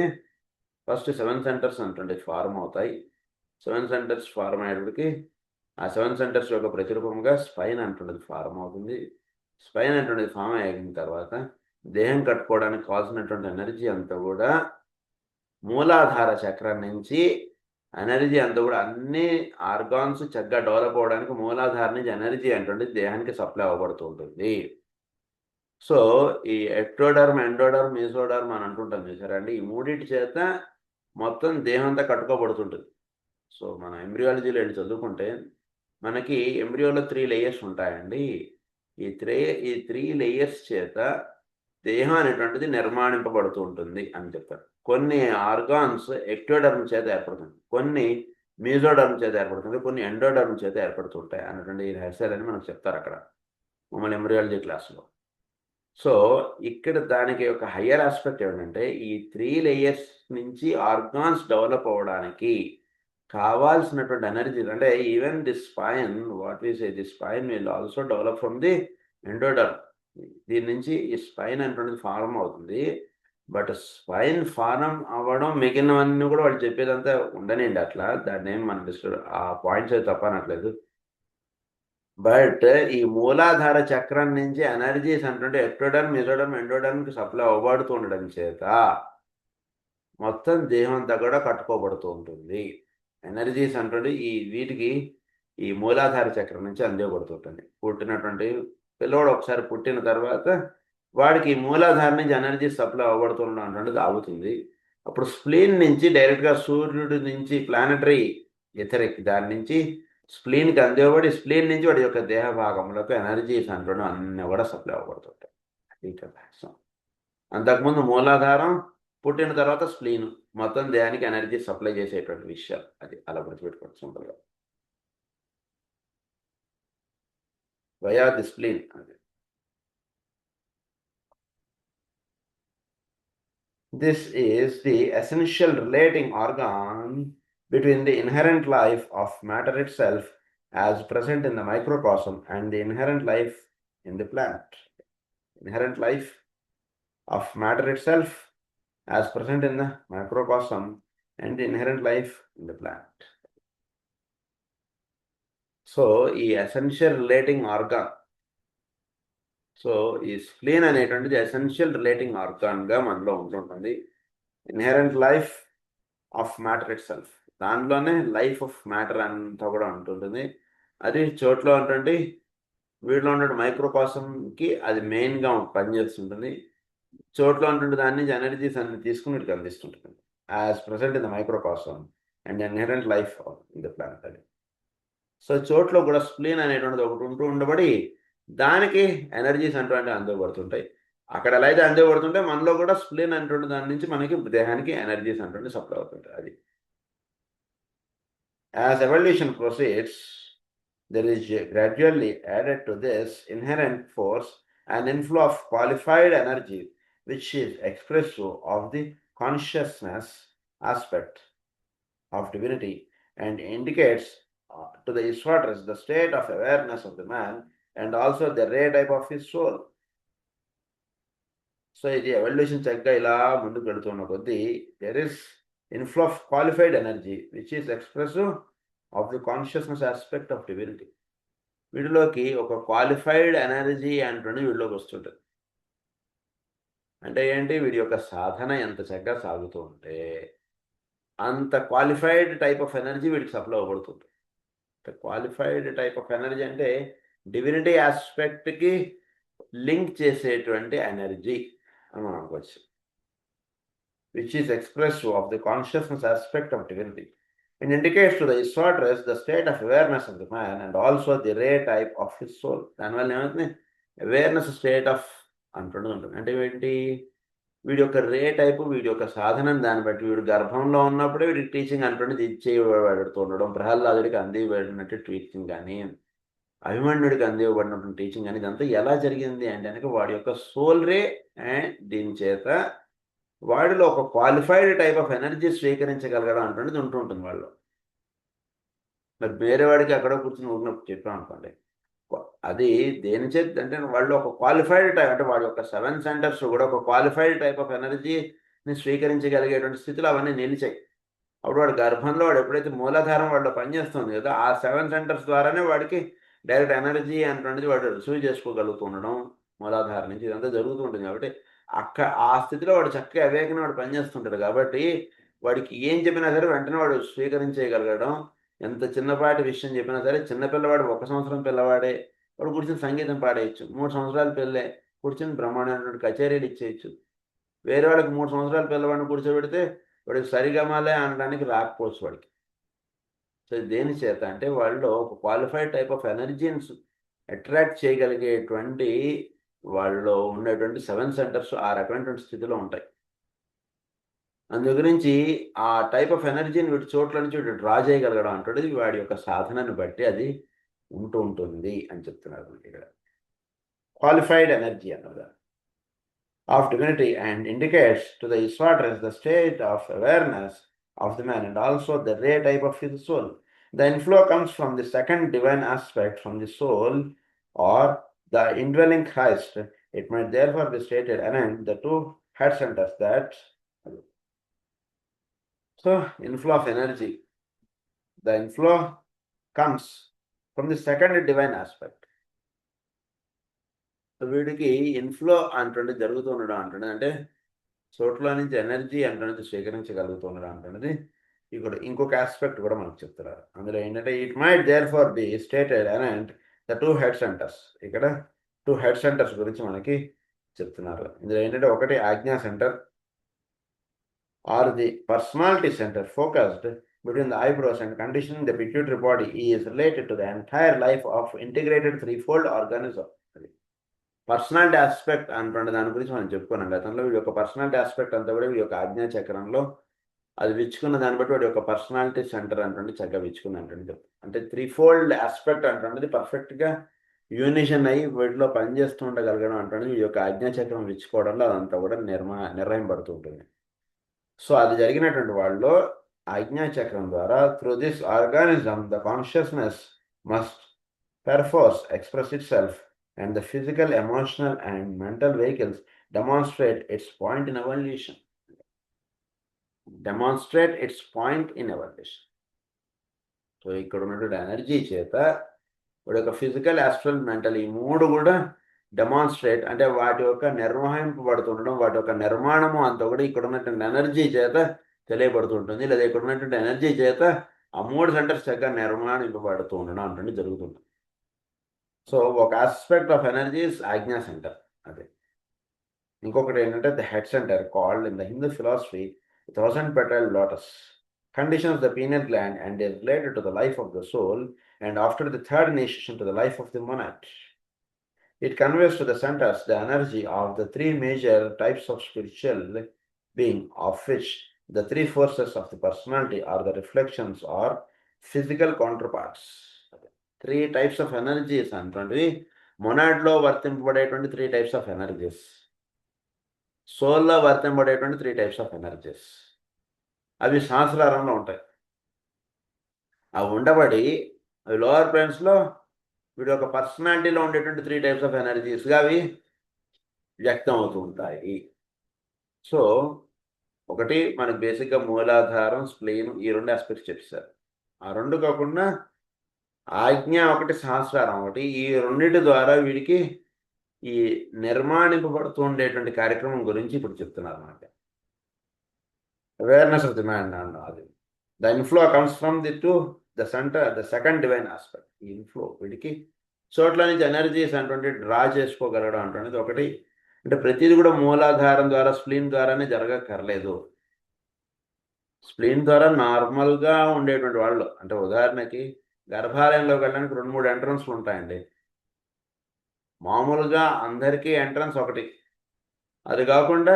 ఫస్ట్ 7 సెంటర్స్ అంటుండే ఫారం అవుతాయి. 7 సెంటర్స్ ఫారం అయ్యేటికి ఆ 7 సెంటర్స్ యొక్క ప్రతిరూపంగా స్పైన్ అంటున్నది ఫారం అవుతుంది. స్పైన్ అంటున్నది ఫామ్ అయిన తర్వాత దేహం కట్టుకోవడానికి కావాల్సినటువంటి ఎనర్జీ అంతా కూడా మూలాధార చక్రం నుంచి ఎనర్జీ అంతా కూడా అన్ని ఆర్గాన్స్ చక్కగా డెవలప్ అవడానికి మూలాధార నుంచి ఎనర్జీ అంటే దేహానికి సప్లై అవ్వబడుతూ ఉంటుంది. సో ఈ ఎక్టోడర్మ్, ఎండోడర్మ్, మీసోడర్మ్ అని అంటుంటాం చూసారండి. ఈ మూడింటి చేత మొత్తం దేహం అంతా కట్టుకోబడుతుంటుంది. సో మన ఎంబ్రియాలజీలో ఏంటి చదువుకుంటే మనకి ఎంబ్రియోలో 3 లేయర్స్ ఉంటాయండి. ఈ 3 లేయర్స్ చేత దేహం అనేటువంటిది నిర్మాణింపబడుతూ ఉంటుంది అని చెప్పారు. కొన్ని ఆర్గాన్స్ ఎక్టోడర్మ్ చేత ఏర్పడుతుంది, కొన్ని మీజోడర్మ్ చేత ఏర్పడుతుంది, కొన్ని ఎండోడర్మ్ చేత ఏర్పడుతుంటాయి అన్నటువంటి రహస్యాలని మనకు చెప్తారు అక్కడ మమ్మల్ని ఎంబ్రియాలజీ క్లాస్లో. సో ఇక్కడ దానికి ఒక హయ్యర్ ఆస్పెక్ట్ ఏమిటంటే ఈ 3 లేయర్స్ నుంచి ఆర్గాన్స్ డెవలప్ అవ్వడానికి కావాల్సినటువంటి ఎనర్జీ అంటే even the spine, what we say, the spine will also develop from the endoderm. దీని నుంచి ఈ స్పైన్ అనేటువంటిది ఫార్మ్ అవుతుంది. బట్ స్పైన్ ఫారం అవ్వడం మిగిలినవన్నీ కూడా వాళ్ళు చెప్పేదంతా ఉండనండి. అట్లా దాన్ని ఏం మన ఆ పాయింట్స్ అయితే తప్పనట్లేదు. బట్ ఈ మూలాధార చక్రం నుంచి ఎనర్జీస్ అంటే ఎక్టోడర్మ్, మిజోడర్మ్, ఎండోడర్మ్కి సప్లై అవ్వబడుతూ ఉండడం చేత మొత్తం దేహం అంతా కూడా కట్టుకోబడుతూ ఉంటుంది. ఎనర్జీస్ అంటే ఈ వీటికి ఈ మూలాధార చక్రం నుంచి అందివ్వబడుతుంటుంది. పుట్టినటువంటి పిల్లవాడు ఒకసారి పుట్టిన తర్వాత వాడికి మూలాధార నుంచి ఎనర్జీ సప్లై అవ్వబడుతుండడం అటువంటిది ఆగుతుంది. అప్పుడు స్ప్లీన్ నుంచి డైరెక్ట్గా సూర్యుడి నుంచి ప్లానటరీ ఎథరిక్ దాని నుంచి స్ప్లీన్కి అందివ్వబడి స్ప్లీన్ నుంచి వాడి యొక్క దేహ భాగంలోకి ఎనర్జీస్ అంటుండడం అన్నీ కూడా సప్లై అవ్వబడుతుంటాయి. అంతకుముందు మూలాధారం, పుట్టిన తర్వాత స్ప్లీన్, మొత్తం దేహానికి ఎనర్జీ సప్లై చేసేటువంటి విషయాలు. అది అలా గుర్తుపెట్టుకోండి సింపుల్గా. Via the spleen. అది this is the essential relating organ between the inherent life of matter itself as present in the microcosm and the inherent life in the plant. inherent life of matter itself as present in the microcosm and the inherent life in the plant. So ఈ essential relating organ, so ఈ spleen అనేటువంటిది essential relating ఆర్గాన్గా మనలో ఉంటుంటుంది. Inherent life of matter itself, దానిలోనే life of matter అంతా కూడా ఉంటుంది. అది చోట్ల ఉంటుంది, వీటిలో ఉన్న మైక్రోకాసంకి అది మెయిన్గా పనిచేస్తుంటుంది. చోట్ల ఉంటుంది దాని నుంచి ఎనర్జీస్ అన్ని తీసుకుని వీటికి అందిస్తుంటుంది as present in the microcosm and inherent life in the planet. అది సో చోట్లో కూడా స్ప్లీన్ అనేటువంటిది ఒకటి ఉంటూ ఉండబడి దానికి ఎనర్జీస్ అటువంటి అందబడుతుంటాయి. అక్కడ ఎలా అయితే అందబడుతుంటే మనలో కూడా స్ప్లీన్ అనేటువంటి దాని నుంచి మనకి దేహానికి ఎనర్జీస్ అటువంటి సప్లై అవుతుంటాయి. అది as evolution proceeds, there is gradually added to this inherent force an inflow of qualified energy which is expressive of the consciousness aspect of divinity and indicates to the Ishvatras the state of awareness of the man and also the ray type of his soul. So ఇది evolution చక్కగా ఇలా ముందుకు వెళుతున్న కొద్దీ there is inflow of qualified energy which is expressive of the consciousness aspect of divinity. వీటిలోకి ఒక qualified energy అంటుంది వీడిలోకి వస్తుంటుంది. అంటే ఏంటి, వీడి యొక్క సాధన ఎంత చక్కగా సాగుతూ ఉంటే అంత క్వాలిఫైడ్ టైప్ ఆఫ్ ఎనర్జీ వీడికి సప్లై అవ్వబడుతుంది. క్వాలిఫైడ్ టైప్ ఆఫ్ ఎనర్జీ అంటే డివినిటీ ఆస్పెక్ట్కి లింక్ చేసేటువంటి ఎనర్జీ అని మనం అనుకోవచ్చు. Which is expressive of the consciousness aspect of divinity and indicates to the Ishvatras the state of awareness of the man and also the ray type of his soul. దానివల్ల ఏమవుతుంది, awareness state of అంటుండదు ఉంటుంది. అంటే ఏంటి, వీడి యొక్క రే type, వీడి యొక్క సాధనం దాన్ని బట్టి వీడు గర్భంలో ఉన్నప్పుడే వీడికి టీచింగ్ అంటుండేది ఇచ్చేయబడుతూ ఉండడం. ప్రహ్లాదుడికి అందివ్వబడినట్టు టీచింగ్ కానీ, అభిమన్యుడికి అందివ్వబడినటువంటి టీచింగ్ కానీ, ఇదంతా ఎలా జరిగింది అంటే వాడి యొక్క సోల్ రే అండ్ దీని చేత వాడిలో ఒక క్వాలిఫైడ్ టైప్ ఆఫ్ ఎనర్జీ స్వీకరించగలగడం అంటున్నది ఉంటుంటుంది వాళ్ళు. మరి వేరే వాడికి అక్కడ కూర్చొని ఊరినప్పుడు చెప్పాం అనుకోండి, అది దేని చేతి అంటే వాళ్ళు ఒక క్వాలిఫైడ్ టైప్, అంటే వాడి యొక్క 7 సెంటర్స్ కూడా ఒక క్వాలిఫైడ్ టైప్ ఆఫ్ ఎనర్జీని స్వీకరించగలిగేటువంటి స్థితిలో అవన్నీ నిలిచాయి. అప్పుడు వాడు గర్భంలో వాడు ఎప్పుడైతే మూలాధారం వాడిలో పనిచేస్తుంది కదా, ఆ 7 సెంటర్స్ ద్వారానే వాడికి డైరెక్ట్ ఎనర్జీ అంటున్నది వాడు రిసీవ్ చేసుకోగలుగుతూ ఉండడం మూలాధారం నుంచి, ఇదంతా జరుగుతూ ఉంటుంది. కాబట్టి ఆ స్థితిలో వాడు చక్కగా అవేకన వాడు పనిచేస్తుంటాడు. కాబట్టి వాడికి ఏం చెప్పినా సరే వెంటనే వాడు స్వీకరించగలగడం. ఎంత చిన్నపాటి విషయం చెప్పినా సరే, చిన్నపిల్లవాడు 1 సంవత్సరం పిల్లవాడే వాడు కూర్చొని సంగీతం పాడేయచ్చు. 3 సంవత్సరాల పిల్లే కూర్చొని బ్రహ్మాండమైనటువంటి కచేరీలు ఇచ్చేయచ్చు. వేరే వాడికి 3 సంవత్సరాల పిల్లవాడిని కూర్చోబెడితే వాడికి సరిగమాలే అనడానికి రాకపోవచ్చు వాడికి. సో దేని చేత అంటే వాళ్ళలో ఒక క్వాలిఫైడ్ టైప్ ఆఫ్ ఎనర్జీని అట్రాక్ట్ చేయగలిగేటువంటి వాళ్ళలో ఉండేటువంటి 7 సెంటర్స్ ఆ రకమైనటువంటి స్థితిలో ఉంటాయి. అందు గురించి ఆ టైప్ ఆఫ్ ఎనర్జీని వీటి చోట్ల నుంచి వీటి డ్రా చేయగలగడం అంటుంది వాడి యొక్క సాధనను బట్టి అది ఉంటూ ఉంటుంది అని చెప్తున్నారు ఇక్కడ. క్వాలిఫైడ్ ఎనర్జీ అన్నది of divinity and indicates to the Ishvatras the state of awareness of the man and also the ray type of his soul. The inflow comes from the second divine aspect from the soul or the indwelling Christ. It might therefore be stated and the 2 head centers that so inflow of energy, the inflow comes from the second divine aspect. వీడికి inflow అంటుండే జరుగుతూ ఉండడం అంటున్నది, అంటే చోట్ల నుంచి energy అంటున్నది స్వీకరించగలుగుతూ ఉండడం అంటున్నది ఇక్కడ ఇంకొక ఆస్పెక్ట్ కూడా మనకు చెప్తున్నారు. అందులో ఏంటంటే it might there far be stated and the 2 head centres. ఇక్కడ 2 హెడ్ సెంటర్స్ గురించి మనకి చెప్తున్నారు. ఇందులో ఏంటంటే ఒకటి Ajna centre or the personality centre focused between the eyebrows and conditioning the pituitary body is related to the entire life of integrated threefold organism. Personality aspect అంటుండే దాని గురించి మనం చెప్పుకున్నాం గతంలో. వీడి యొక్క పర్సనాలిటీ ఆస్పెక్ట్ అంతా కూడా వీడి యొక్క ఆజ్ఞా చక్రంలో అది విచ్చుకున్న దాన్ని బట్టి వాడి యొక్క పర్సనాలిటీ సెంటర్ అంటుండే చక్కగా విచ్చుకుంది అంటుండే. అంటే 3-fold ఆస్పెక్ట్ అంటున్నది పర్ఫెక్ట్గా యూనిషన్ అయ్యి వీటిలో పనిచేస్తూ ఉండగలగడం అంటున్నది వీడి యొక్క ఆజ్ఞా చక్రం విచ్చుకోవడంలో అదంతా కూడా నిర్ణయింపడుతూ ఉంటుంది. సో అది జరిగినటువంటి వాళ్ళు ఆజ్ఞా చక్రం ద్వారా through this organism the consciousness must perforce express itself and the physical, emotional, and mental vehicles demonstrate its point in evolution. Demonstrate its point in evolution. So ఇక్కడ ఉన్నటువంటి ఎనర్జీ చేత వాడి యొక్క ఫిజికల్, యాస్ట్రల్, మెంటల్ ఈ మూడు కూడా demonstrate అంటే వాటి యొక్క నిర్వహింపబడుతుండడం, వాటి యొక్క నిర్మాణము అంతా కూడా ఇక్కడ ఉన్నటువంటి ఎనర్జీ చేత తెలియబడుతుంటుంది, లేదా ఇక్కడ ఉన్నటువంటి ఎనర్జీ చేత ఆ మూడు సెంటర్స్ చక్కగా నిర్మాణింపబడుతూ ఉండడం అంటే జరుగుతుంది. సో ఒక ఆస్పెక్ట్ ఆఫ్ ఎనర్జీ ఇస్ ఆజ్ఞా సెంటర్. అదే ఇంకొకటి ఏంటంటే the head centre called in the Hindu philosophy 1000-petal lotus conditions the pineal gland and is related to the life of the soul, and after the third initiation to the life of the monad. It conveys to the centers the energy of the three major types of spiritual being, of which the three forces of the personality are the reflections or physical counterparts. Three types of energies అంటే మొనాడ్లో వర్తింపబడేటువంటి three types of energies, సోల్లో వర్తింపబడేటువంటి three types of energies. అవి సహస్రారంలో ఉంటాయి. అవి ఉండబడి అవి లోవర్ ప్లేన్స్లో వీడి యొక్క పర్సనాలిటీలో ఉండేటువంటి త్రీ టైప్స్ ఆఫ్ ఎనర్జీస్గా అవి వ్యక్తం అవుతూ ఉంటాయి. సో ఒకటి మనకి బేసిక్గా మూలాధారం, స్ప్లీన్, ఈ రెండు ఆస్పెక్ట్స్ చెప్పేశారు. ఆ రెండు కాకుండా ఆజ్ఞ ఒకటి, సహస్రారం ఒకటి, ఈ రెండింటి ద్వారా వీడికి ఈ నిర్మాణింపబడుతూ ఉండేటువంటి కార్యక్రమం గురించి ఇప్పుడు చెప్తున్నారు మనకి. అవేర్నెస్ ఆఫ్ ది మ్యాన్ అది the inflow comes from the to the centre, the second divine aspect. ఈ ఇన్ఫ్లో వీడికి చోట్ల నుంచి ఎనర్జీస్ అటువంటి డ్రా చేసుకోగలగడం అంటున్నది ఒకటి. అంటే ప్రతిదీ కూడా మూలాధారం ద్వారా, స్ప్లీన్ ద్వారానే జరగక్కర్లేదు. స్ప్లీన్ ద్వారా నార్మల్గా ఉండేటువంటి వాళ్ళు, అంటే ఉదాహరణకి గర్భాలయంలోకి వెళ్ళడానికి 2-3 ఎంట్రన్స్లు ఉంటాయండి. మామూలుగా అందరికీ ఎంట్రన్స్ ఒకటి, అది కాకుండా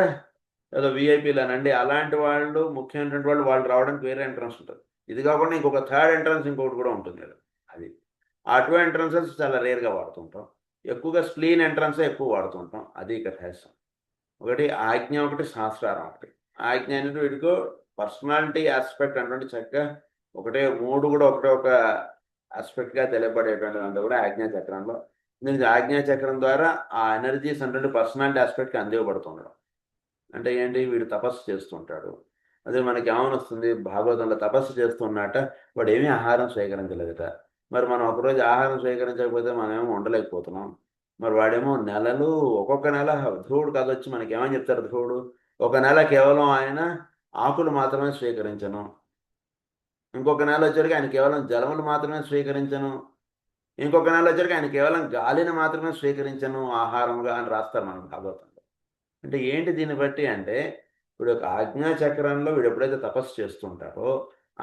ఏదో విఐపీలు అనండి అలాంటి వాళ్ళు, ముఖ్యమైనటువంటి వాళ్ళు రావడానికి వేరే ఎంట్రన్స్ ఉంటుంది. ఇది కాకుండా ఇంకొక థర్డ్ ఎంట్రన్స్ ఇంకొకటి కూడా ఉంటుంది కదా. అది ఆ 2 ఎంట్రన్సెస్ చాలా రేర్గా వాడుతుంటాం. ఎక్కువగా స్ప్లీన్ ఎంట్రన్సే ఎక్కువ వాడుతుంటాం. అది ఇక్కడ రహస్యం. ఒకటి ఆజ్ఞ, ఒకటి సహస్రారం ఒకటి. ఆజ్ఞ అనేది వీడికో పర్సనాలిటీ ఆస్పెక్ట్ అంటే చక్కగా ఒకటే మూడు కూడా ఒకటే ఒక ఆస్పెక్ట్గా తెలియబడేటువంటి అంతా కూడా ఆజ్ఞా చక్రంలో. దీనికి ఆజ్ఞా చక్రం ద్వారా ఆ ఎనర్జీస్ అంటే పర్సనాలిటీ ఆస్పెక్ట్కి అందివ్వబడుతుండడం. అంటే ఏంటి, వీడు తపస్సు చేస్తుంటాడు. అదే మనకి ఏమనొస్తుంది, భాగవతంలో తపస్సు చేస్తున్నట్ట వాడు ఏమీ ఆహారం స్వీకరించలేదట. మరి మనం ఒకరోజు ఆహారం స్వీకరించకపోతే మనమేమో ఉండలేకపోతున్నాం. మరి వాడేమో నెలలు, ఒక్కొక్క నెల ధ్రువుడు కథ వచ్చి మనకి ఏమని చెప్తారు, ధ్రువుడు ఒక నెల కేవలం ఆయన ఆకులు మాత్రమే స్వీకరించను, ఇంకొక నెల వచ్చరికి ఆయన కేవలం జలములు మాత్రమే స్వీకరించను, ఇంకొక నెల వచ్చరికి ఆయన కేవలం గాలిని మాత్రమే స్వీకరించను ఆహారంగా అని రాస్తారు మనం భాగవతంలో. అంటే ఏంటి దీన్ని బట్టి అంటే ఇప్పుడు ఒక ఆజ్ఞాచక్రంలో వీడు ఎప్పుడైతే తపస్సు చేస్తుంటారో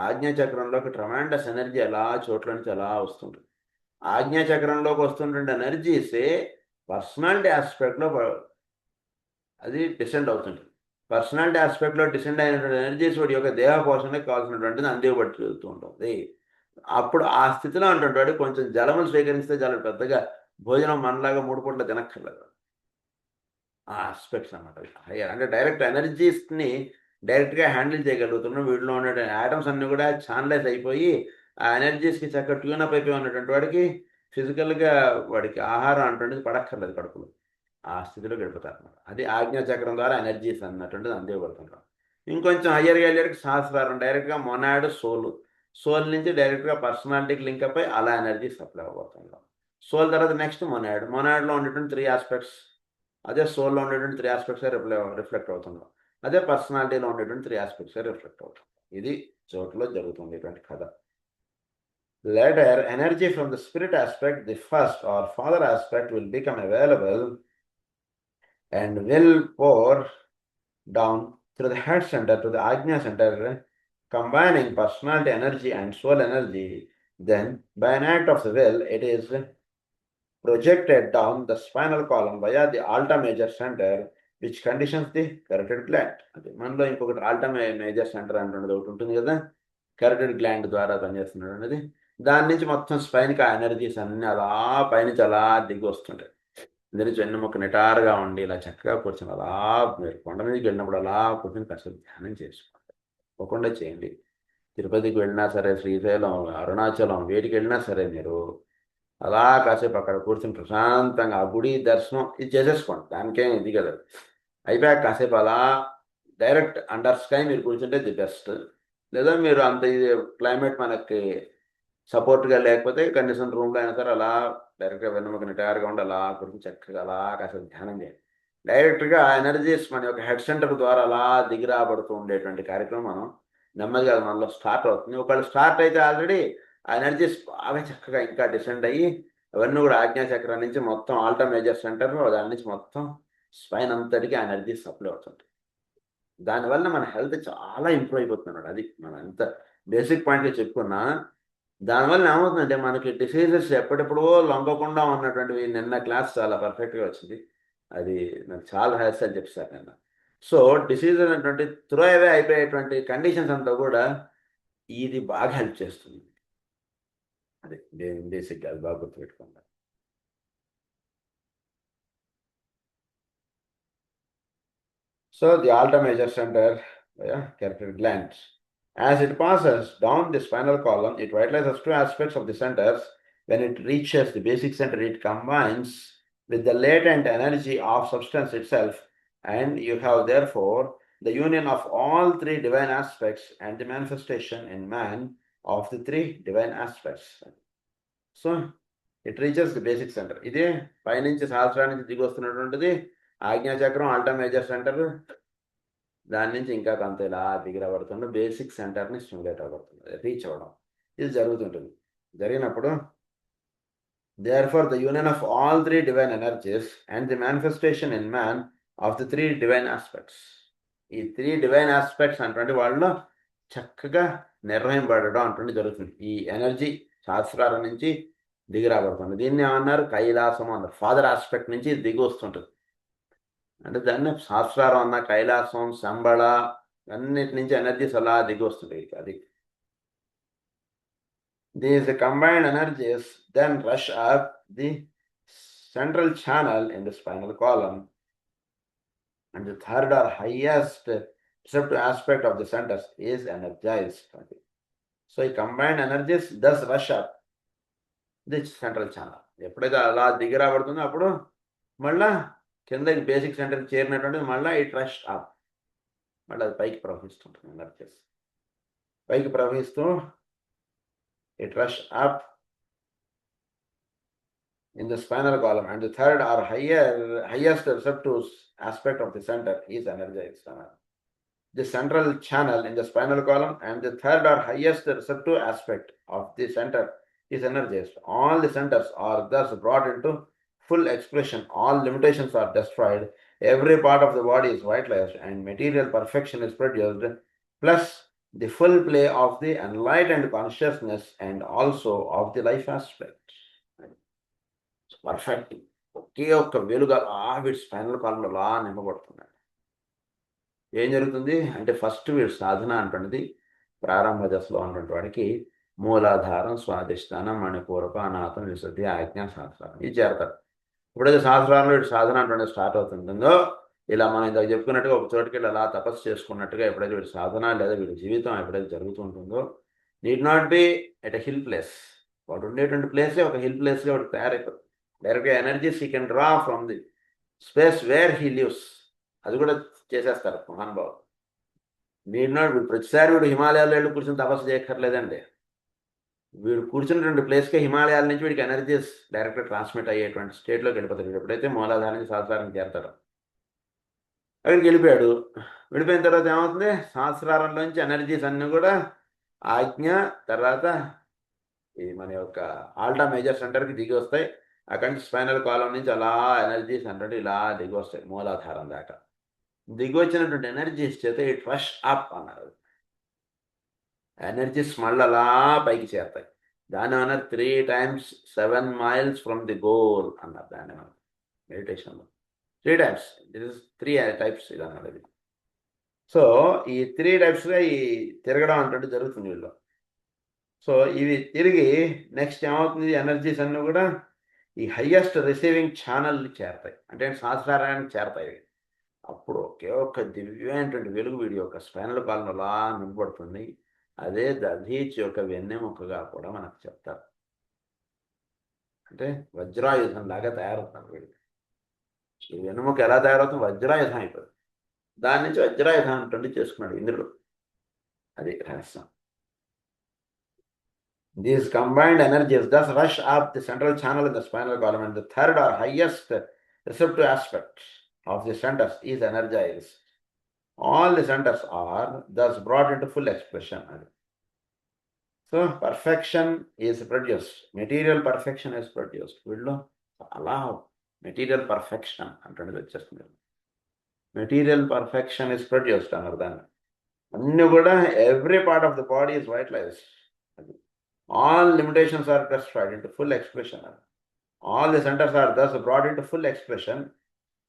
ఆజ్ఞాచక్రంలోకి ట్రమాండస్ ఎనర్జీ అలా చోట్ల నుంచి అలా వస్తుంటుంది. ఆజ్ఞాచక్రంలోకి వస్తుంటే ఎనర్జీసే పర్సనాలిటీ ఆస్పెక్ట్లో అది డిసెండ్ అవుతుంది. పర్సనాలిటీ ఆస్పెక్ట్లో డిసెండ్ అయినటువంటి ఎనర్జీస్ వాడి యొక్క దేహ పోషణకి కావాల్సినటువంటిది అందివ్వబడుతూ ఉంటుంది. అప్పుడు ఆ స్థితిలో ఉంటుంటాడు కొంచెం జలములు స్వీకరిస్తే చాలా పెద్దగా భోజనం మనలాగా 3 పూట్ల తినక్కర్లేదు. ఆ ఆస్పెక్ట్స్ అన్నమాట. హయ్యర్ అంటే డైరెక్ట్ ఎనర్జీస్ని డైరెక్ట్గా హ్యాండిల్ చేయగలుగుతున్నాం. వీటిలో ఉన్న యాటమ్స్ అన్నీ కూడా ఛానలైజ్ అయిపోయి ఆ ఎనర్జీస్కి చక్కగా ట్యూనప్ అయిపోయి ఉన్నటువంటి వాడికి ఫిజికల్గా వాడికి ఆహారం అంటుండేది పడక్కర్లేదు కడుపులో. ఆ స్థితిలో గడుపుతారు అన్నమాట. అది ఆజ్ఞాచక్రం ద్వారా ఎనర్జీస్ అన్నటువంటిది అందివ్వబడుతుంటాం. ఇంకొంచెం హయ్యర్గా వెళ్ళేటికి సహస్రారం డైరెక్ట్గా మొనాడ్, సోల్ నుంచి డైరెక్ట్గా పర్సనాలిటీకి లింక్ అయి అలా ఎనర్జీ సప్లై అవ్వబడుతుంటాం. సోల్ తర్వాత నెక్స్ట్ మొనాడ్లో ఉండేటువంటి 3 ఆస్పెక్ట్స్, అదే సోల్లో ఉండేటువంటి 3 ఆస్పెక్ట్స్ రిఫ్లెక్ట్ అవుతుంటాం. అదే పర్సనాలిటీలో ఉండేటువంటి 3 ఆస్పెక్ట్స్ రిఫ్లెక్ట్ అవుతాం. ఇది చోట్ల జరుగుతుంది ఇటువంటి కథ. Later, energy from the spirit aspect, the first or father aspect, will become available and will pour down through the head center to the Ajna center, combining personality energy and soul energy. Then, by an act of the will, it is projected down the spinal column via the alta major center, which conditions the carotid gland. అది మనలో ఇంకొకటి Alta major centre అంటున్నది ఒకటి ఉంటుంది కదా, carotid gland ద్వారా పనిచేస్తున్నాడు అనేది. దాని నుంచి మొత్తం స్పైన్కి ఆ ఎనర్జీస్ అన్నీ అలా పైనుంచి అలా దిగి వస్తుంటాయి. ఇందు నుంచి వెన్నుముక్క నిటారుగా ఉండి ఇలా చక్కగా కూర్చొని అలా మీరు కొండ మీదకి వెళ్ళినప్పుడు అలా కూర్చొని కాస్త ధ్యానం చేసుకోండి. తప్పకుండా చేయండి. తిరుపతికి వెళ్ళినా సరే, శ్రీశైలం, అరుణాచలం, వేటికి వెళ్ళినా సరే మీరు అలా కాసేపు అక్కడ కూర్చొని ప్రశాంతంగా ఆ గుడి దర్శనం ఇది చేసేసుకోండి, దానికేం ఇది కదా. అయిపోయాక కాసేపు అలా డైరెక్ట్ అండర్ స్కై మీరు కూర్చుంటే ది బెస్ట్. లేదా మీరు అంత ఇది క్లైమేట్ మనకి సపోర్ట్గా లేకపోతే కనీసం రూమ్లో అయినా సరే అలా డైరెక్ట్గా వెన్నముక నిటారుగా ఉండి అలా కూర్చొని చక్కగా అలా కాసేపు ధ్యానం చేయండి. డైరెక్ట్గా ఆ ఎనర్జీస్ మన యొక్క హెడ్ సెంటర్ ద్వారా అలా దిగి రాబడుతూ ఉండేటువంటి కార్యక్రమం మనం నెమ్మదిగా మనలో స్టార్ట్ అవుతుంది. ఒకవేళ స్టార్ట్ అయితే ఆల్రెడీ ఆ ఎనర్జీస్ బాగా చక్కగా ఇంకా డిసెండ్ అయ్యి అవన్నీ కూడా ఆజ్ఞాచక్రం నుంచి మొత్తం ఆల్టా మేజర్ సెంటర్ దాని నుంచి మొత్తం స్పైన్ అంతటికి ఆ ఎనర్జీ సప్లై అవుతుంది. దానివల్ల మన హెల్త్ చాలా ఇంప్రూవ్ అయిపోతున్నాడు. అది మనం ఎంత బేసిక్ పాయింట్గా చెప్పుకున్నా దానివల్ల ఏమవుతుందంటే మనకి డిసీజెస్ ఎప్పటిప్పుడో లొంగకుండా ఉన్నటువంటివి. నిన్న క్లాస్ చాలా పర్ఫెక్ట్గా వచ్చింది, అది నాకు చాలా రహస్యాలు చెప్పారు నిన్న. సో డిసీజ్ అనేటువంటి త్రో అవే అయిపోయేటువంటి కండిషన్స్ అంతా కూడా ఇది బాగా హెల్ప్ చేస్తుంది. అది బేసిక్గా అది బాగా గుర్తుపెట్టుకుంటాను. So the alta major center, yeah, carotid gland. As it passes down the spinal column, it vitalizes two aspects of the centers. When it reaches the basic center, it combines with the latent energy of substance itself, and you have therefore the union of all three divine aspects and the manifestation in man of the three divine aspects. So it reaches the basic center. ఇదే పైనుంచి సహస్రానికి దిగి వస్తున్నటువంటిది ఆజ్ఞాచక్రం Alta major centre. దాని నుంచి ఇంకా కొంత ఇలా దిగిరబడుతుండే basic సెంటర్ని స్టిమ్యులేట్ అవ్వబడుతుంది, రీచ్ అవ్వడం ఇది జరుగుతుంటుంది. జరిగినప్పుడు therefore the union of all three divine energies and the manifestation in man of the three divine aspects. ఈ త్రీ డివైన్ ఆస్పెక్ట్స్ అటువంటి వాళ్ళలో చక్కగా నిర్వహింపబడడం అటువంటి జరుగుతుంది. ఈ ఎనర్జీ శాస్త్రాల నుంచి దిగి రాబడుతుంది. దీన్ని ఏమన్నారు, కైలాసం అన్నారు. ఫాదర్ ఆస్పెక్ట్ నుంచి దిగి వస్తుంటుంది. అంటే దాన్ని శాస్త్రారం అన్న, కైలాసం, శంబళ అన్నిటి నుంచి ఎనర్జీస్ అలా దిగి వస్తుంది. అది these combined energies then rush up the central channel in the spinal column, and the third or highest receptive aspect of the centers is energized. So ఈ combined energies thus rush up the central channel. ఎప్పుడైతే అలా దిగి రాబడుతుందో అప్పుడు మళ్ళా కిందకి basic సెంటర్కి చేరినటువంటి మళ్ళీ ఇట్ రష్ అప్, మళ్ళీ అది పైకి ప్రవహిస్తుంటుంది. ఎనర్జీస్ పైకి ప్రవహిస్తూ it rush up in the spinal column, and the third or highest receptive aspect of the center is energized. The central channel in the spinal column and the third or highest receptive aspect of the center is energized. All the centers are thus brought into full expression. All limitations are destroyed. Every part of the body is vitalized and material perfection is produced, plus the full play of the enlightened consciousness and also of the life aspect. Perfect ఒకే ఒక్క వెలుగా వీడి spinal కాలంలో అలా నింపబడుతున్నాడు. ఏం జరుగుతుంది అంటే first వీడు సాధన అంటున్నది ప్రారంభ దశలో ఉన్నటువంటి వాడికి మూలాధారం, స్వాధిష్టానం, మణిపూరక, అనాథం, విశుద్ధి, ఆజ్ఞ, సహస్రారం ఇది చేరతారు. ఎప్పుడైతే సహస్రారంలో వీడు సాధన అంటున్నది స్టార్ట్ అవుతుంటుందో, ఇలా మనం ఇందాక చెప్పుకున్నట్టుగా ఒక చోటుకి వెళ్ళి అలా తపస్సు చేసుకున్నట్టుగా ఎప్పుడైతే వీడి సాధన లేదా వీడి జీవితం ఎప్పుడైతే జరుగుతూ ఉంటుందో, need not be at a hill place. వాడు ఉండేటువంటి ప్లేసే ఒక హిల్ ప్లేస్గా వాడు తయారైపోతుంది. డైరెక్ట్గా energies he can draw from the space where he lives. అది కూడా చేసేస్తారు మహానుభావులు. నీడ్ నాట్ ప్రతిసారి వీడు హిమాలయాల్లో వెళ్ళి కూర్చొని తపస్సు చేయక్కర్లేదండి. వీడు కూర్చున్నటువంటి ప్లేస్కే హిమాలయాల నుంచి వీడికి ఎనర్జీస్ డైరెక్ట్గా ట్రాన్స్మిట్ అయ్యేటువంటి స్టేట్లోకి వెళ్ళిపోతాడు. ఎప్పుడైతే మూలాధారానికి సహస్రానికి చేరతాడు, అక్కడికి వెళ్ళిపోయాడు. వెళ్ళిపోయిన తర్వాత ఏమవుతుంది, సహస్రారంలోంచి ఎనర్జీస్ అన్నీ కూడా ఆజ్ఞ తర్వాత ఈ మన యొక్క ఆల్టా మేజర్ సెంటర్కి దిగి వస్తాయి. అక్కడి నుంచి స్పైనల్ కాలం నుంచి అలా ఎనర్జీస్ అంటే ఇలా దిగి వస్తాయి మూలాధారం దాకా. దిగి వచ్చినటువంటి ఎనర్జీస్ చేత ఇట్ రష్ అప్ అన్నారు. ఎనర్జీస్ మళ్ళీ అలా పైకి చేరుతాయి. దాన్ని అన్నారు 3 times 7 miles from the goal అన్నారు. దాన్ని మనం మెడిటేషన్లో 3 times, దిస్ ఇస్ 3 types ఇది అన్నది. సో ఈ 3 typesగా ఈ తిరగడం అంటే జరుగుతుంది వీళ్ళు. సో ఇవి తిరిగి నెక్స్ట్ ఏమవుతుంది, ఎనర్జీస్ అన్నీ కూడా ఈ హయ్యెస్ట్ రిసీవింగ్ ఛానల్ని చేరతాయి, అంటే సహస్రారానికి చేరతాయి. అప్పుడు ఒకే ఒక్క దివ్యమైనటువంటి వెలుగు వీడి యొక్క స్పైనల్ కాలంలో అలా నింపబడుతుంది. అదే దధీచ్ యొక్క వెన్నెముకగా కూడా మనకు చెప్తారు. అంటే వజ్రాయుధం లాగా తయారవుతాడు వీడు. ఈ వెన్నుముక ఎలా తయారవుతుంది? వజ్రాయుధం అయిపోతుంది. దాని నుంచి వజ్రాయుధం అంటుండి చేసుకున్నాడు ఇంద్రుడు. అది రహస్యం. These combined energies thus rush up the central channel in the spinal column, and the third or highest receptive aspect of the centers is energized. All the centers are thus brought into full expression. So perfection is produced. Material perfection is produced. వీళ్ళు అలా material perfection అంటున్నది వచ్చేస్తుంది. Material perfection is produced అన్నారు దాన్ని. అన్ని కూడా every part of the body is vitalised. All limitations are destroyed into full expression. All the centres are thus brought into full expression.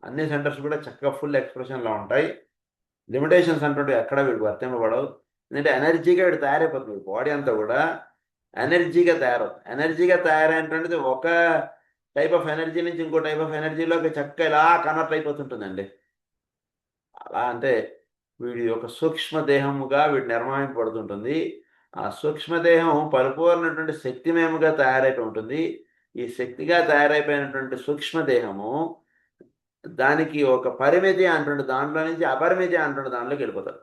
అన్ని centres కూడా చక్కగా ఫుల్ ఎక్స్ప్రెషన్లో ఉంటాయి. లిమిటేషన్స్ అంటుంటే ఎక్కడ వీడికి వర్తింపబడవు. ఎందుకంటే ఎనర్జీగా వీడు తయారైపోతుంది. బాడీ అంతా కూడా ఎనర్జీగా తయారవుతుంది. ఎనర్జీగా తయారైనటువంటిది ఒక టైప్ ఆఫ్ ఎనర్జీ నుంచి ఇంకో టైప్ ఆఫ్ ఎనర్జీలోకి చక్కగా ఇలా కన్వర్ట్ అయిపోతుంటుందండి. అలా అంటే వీడి యొక్క సూక్ష్మదేహముగా వీడి నిర్మాణింపబడుతుంటుంది. ఆ సూక్ష్మదేహం పరిపూర్ణటువంటి శక్తిమయముగా తయారైపోయి ఉంటుంది. ఈ శక్తిగా తయారైపోయినటువంటి సూక్ష్మదేహము దానికి ఒక పరిమితి అంటుండే దాంట్లో నుంచి అపరిమితి అంటుండే దాంట్లోకి వెళ్ళిపోతారు.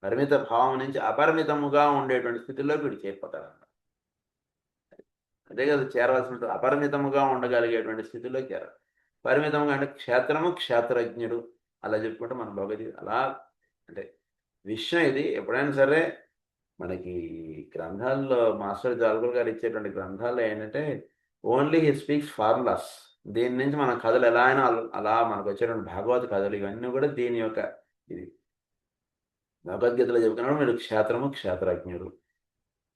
పరిమిత భావం నుంచి అపరిమితముగా ఉండేటువంటి స్థితిలోకి వీడు చేరిపోతారు. అదే కదా చేరవలసిన అపరిమితముగా ఉండగలిగేటువంటి స్థితిలోకి చేరాలి. పరిమితంగా అంటే క్షేత్రము క్షేత్రజ్ఞుడు అలా చెప్పుకుంటే మన భగవద్గీత అలా అంటే విషయం ఇది. ఎప్పుడైనా సరే మనకి గ్రంథాల్లో మాస్టర్ జాల్గుల్ గారు ఇచ్చేటువంటి గ్రంథాల్లో ఏంటంటే ఓన్లీ హీ స్పీక్స్ ఫార్ములాస్. దీని నుంచి మన కథలు ఎలా అయినా అలా మనకు వచ్చేటువంటి భాగవత కథలు ఇవన్నీ కూడా దీని యొక్క ఇది భగవద్గీతలో చెప్పుకున్నప్పుడు మీరు క్షేత్రము క్షేత్రజ్ఞుడు.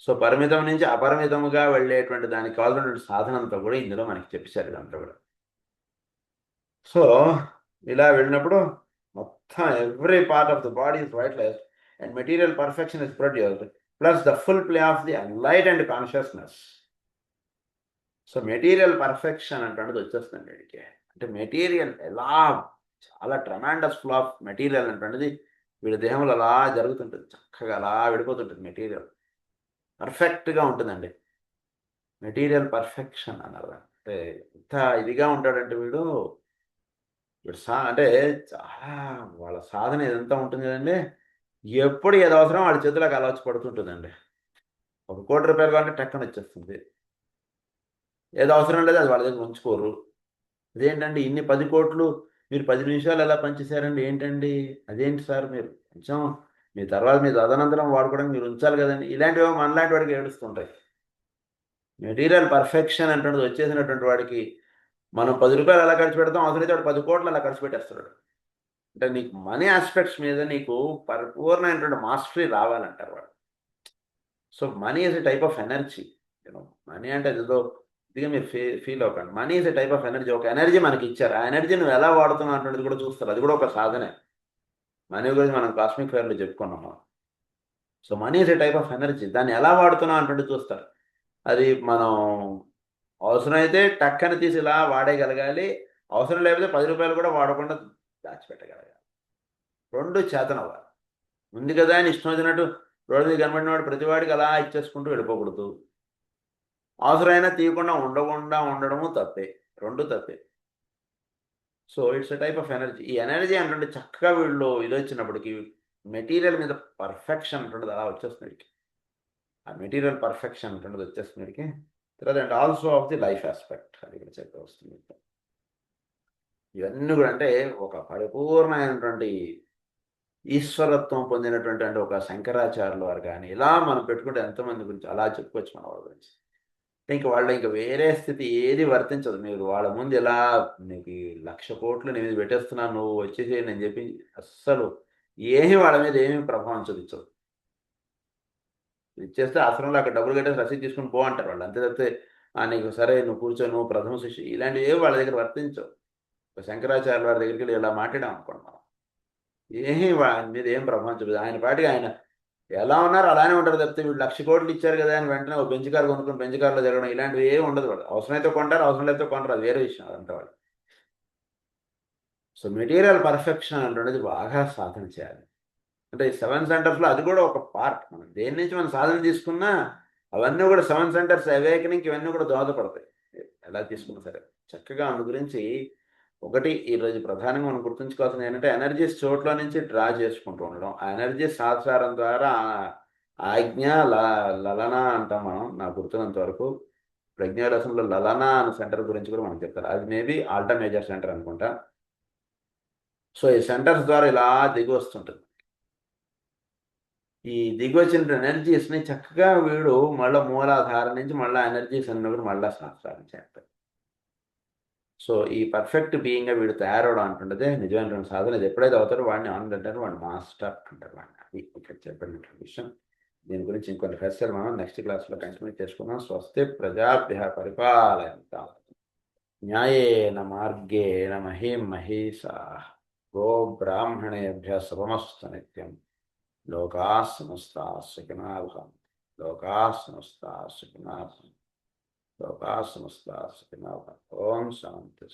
సో పరిమితం నుంచి అపరిమితముగా వెళ్ళేటువంటి దానికి కావాల్సినటువంటి సాధనంతా కూడా ఇందులో మనకి చెప్పేశారు ఇదంతా కూడా. సో ఇలా వెళ్ళినప్పుడు మొత్తం every part of the body is vitalised and material perfection is produced plus the full play of the light and consciousness. So material perfection అంటే వచ్చేస్తుంది వీడికి. అంటే మెటీరియల్ ఎలా చాలా ట్రమాండస్ ఫ్లో ఆఫ్ మెటీరియల్ అంటున్నది వీడి దేహంలో అలా జరుగుతుంటుంది. చక్కగా అలా విడిపోతుంటుంది. మెటీరియల్ పర్ఫెక్ట్గా ఉంటుందండి. మెటీరియల్ పర్ఫెక్షన్ అన్నారు. అంటే ఎంత ఇదిగా ఉంటాడంటే వీడు అంటే చాలా వాళ్ళ సాధన ఇదంతా ఉంటుంది కదండి. ఎప్పుడు ఏది అవసరం వాళ్ళ చేతులకు అలా వచ్చి పడుతుంటుందండి. 1 కోటి రూపాయలు కావాలంటే టక్కన వచ్చేస్తుంది. ఏదో అవసరం లేదు అది వాళ్ళ దగ్గర ఉంచుకోరు. అదేంటండి ఇన్ని 10 కోట్లు మీరు 10 నిమిషాలు ఎలా పనిచేశారండి ఏంటండి? అదేంటి సార్ మీరు కొంచెం మీ తర్వాత మీ తదనంతరం వాడుకోవడానికి మీరు ఉంచాలి కదండి. ఇలాంటివి మనలాంటి వాడికి ఏడుస్తుంటాయి. మెటీరియల్ పర్ఫెక్షన్ అంటున్నది వచ్చేసినటువంటి వాడికి మనం 10 రూపాయలు ఎలా ఖర్చు పెడతాం, అవసరమైతే వాడు 10 కోట్లు అలా ఖర్చు పెట్టేస్తాడు. అంటే నీకు మనీ ఆస్పెక్ట్స్ మీద నీకు పరిపూర్ణమైనటువంటి మాస్టరీ రావాలంటారు వాడు. So money is a type of energy. Money అంటే ఏదో ఇదిగా మీరు ఫీల్ అవ్వకండి. Money is a type of energy. ఒక ఎనర్జీ మనకి ఇచ్చారు. ఆ ఎనర్జీ నువ్వు ఎలా వాడుతున్నావు అటువంటిది కూడా చూస్తారు. అది కూడా ఒక సాధనే. మనీ గురించి మనం కాస్మిక్ ఫేర్లో చెప్పుకున్నాము. So money is a type of energy. దాన్ని ఎలా వాడుతున్నావు అటువంటిది చూస్తారు. అది మనం అవసరమైతే టక్కని తీసి ఇలా వాడేయగలగాలి. అవసరం లేకపోతే 10 రూపాయలు కూడా వాడకుండా దాచిపెట్టగలగాలి. 2 చేతనవ్వాలి. ఉంది కదా అని ఇష్టం వచ్చినట్టు రోడ్డు మీద కనబడిన వాడు ప్రతివాడికి అలా ఇచ్చేసుకుంటూ వెళ్ళిపోకూడదు. అవసరమైనా తీయకుండా ఉండడము తప్పే. 2 తప్పే. So it's a type of energy. ఈ ఎనర్జీ అంటే చక్కగా వీళ్ళు ఇది వచ్చినప్పటికీ మెటీరియల్ మీద పర్ఫెక్షన్ అంటున్నది అలా వచ్చేస్తుంది. ఆ మెటీరియల్ పర్ఫెక్షన్ అంటున్నది వచ్చేస్తుంది. తర్వాత and also of the life aspect అది ఇక్కడ చెప్పి వస్తుంది. ఇవన్నీ కూడా అంటే ఒక పరిపూర్ణమైనటువంటి ఈశ్వరత్వం పొందినటువంటి అంటే ఒక శంకరాచార్యుల వారు కానీ ఇలా మనం పెట్టుకుంటే ఎంతమంది గురించి అలా చెప్పుకోవచ్చు మన వాళ్ళ గురించి. ఇంక వాళ్ళు ఇంకా వేరే స్థితి ఏది వర్తించదు. మీరు వాళ్ళ ముందు ఇలా నీకు 1,00,000 కోట్లు నీ మీద పెట్టేస్తున్నాను నువ్వు వచ్చేసి నేను చెప్పి అస్సలు ఏమీ వాళ్ళ మీద ఏమీ ప్రభావం చూపించదు. ఇచ్చేస్తే ఆశ్రమంలో అక్కడ డబ్బులు కట్టేసి రసీదు తీసుకుని పో అంటారు వాళ్ళు. అంతే తప్పితే నీకు సరే నువ్వు కూర్చో నువ్వు ప్రథమ శిష్యు ఇలాంటివి ఏవి వాళ్ళ దగ్గర వర్తించవు. శంకరాచార్య వారి దగ్గరికి వెళ్ళి ఇలా మాట్లాడాం అనుకోండి మనం ఏమీ ఆయన మీద ఏం ప్రభావం చూడదు. ఆయన పాటికి ఆయన ఎలా ఉన్నారు అలానే ఉంటారు తప్పితే వీళ్ళు 1,00,000 కోట్లు ఇచ్చారు కదా అని వెంటనే ఒక బెంచ్ కారు కొనుక్కుని బెంచ్ కారులో జరగడం ఇలాంటివి ఏమి ఉండదు. వాళ్ళు అవసరమైతే కొంటారు, అవసరం లేకపోతే కొంటారు. అది వేరే విషయం అదంతా వాళ్ళు. సో మెటీరియల్ పర్ఫెక్షన్ అంటున్నది బాగా సాధన చేయాలి. అంటే ఈ 7 సెంటర్స్లో అది కూడా ఒక పార్ట్. మనం దేని నుంచి మనం సాధన తీసుకున్నా అవన్నీ కూడా 7 సెంటర్స్ అవేకనింగ్ ఇవన్నీ కూడా దోహదపడతాయి ఎలా తీసుకున్నా సరే. చక్కగా అందు గురించి ఒకటి ఈరోజు ప్రధానంగా మనం గుర్తుంచుకోవాల్సింది ఏంటంటే ఎనర్జీస్ చోట్ల నుంచి డ్రా చేసుకుంటూ ఉండడం. ఆ ఎనర్జీ సహస్రారం ద్వారా ఆజ్ఞ లలన అంటాం మనం, నాకు గుర్తున్నంత వరకు. ప్రజ్ఞారసంలో లలన అనే సెంటర్ గురించి కూడా మనం చెప్తారు. అది మేబీ ఆల్టా మేజర్ సెంటర్ అనుకుంటా. సో ఈ సెంటర్స్ ద్వారా ఇలా దిగి వస్తుంటుంది. ఈ దిగొచ్చిన ఎనర్జీస్ని చక్కగా వీడు మళ్ళీ మూలాధారం నుంచి మళ్ళీ ఎనర్జీస్ అన్ని కూడా మళ్ళీ సహస్రారం చేస్తాడు. సో ఈ పర్ఫెక్ట్ బీయింగ్గా వీడు తయారవడం అంటుండదే నిజమైనటువంటి సాధన. ఇది ఎప్పుడైతే అవుతారో వాడిని ఆనంద్ అంటారు, వాడిని మాస్టర్ అంటారు. వాడిని అది ఇక్కడ చెప్పినటువంటి విషయం. దీని గురించి ఇంకొన్ని ఫెస్టల్ మనం నెక్స్ట్ క్లాస్లో కంటిన్యూ చేసుకుందాం. స్వస్తి ప్రజాభ్య పరిపాలయంతాం న్యాయేన మార్గేణ మహీం మహీషాః గో బ్రాహ్మణేభ్యः శుభమస్తు నిత్యం. లోకాः సమస్తాः సుఖినో భవంతు. లోకాः సమస్తాः సుఖినో భవంతు. లోకాः సమస్తాः సుఖినో భవంతు. ఓం శాంతి.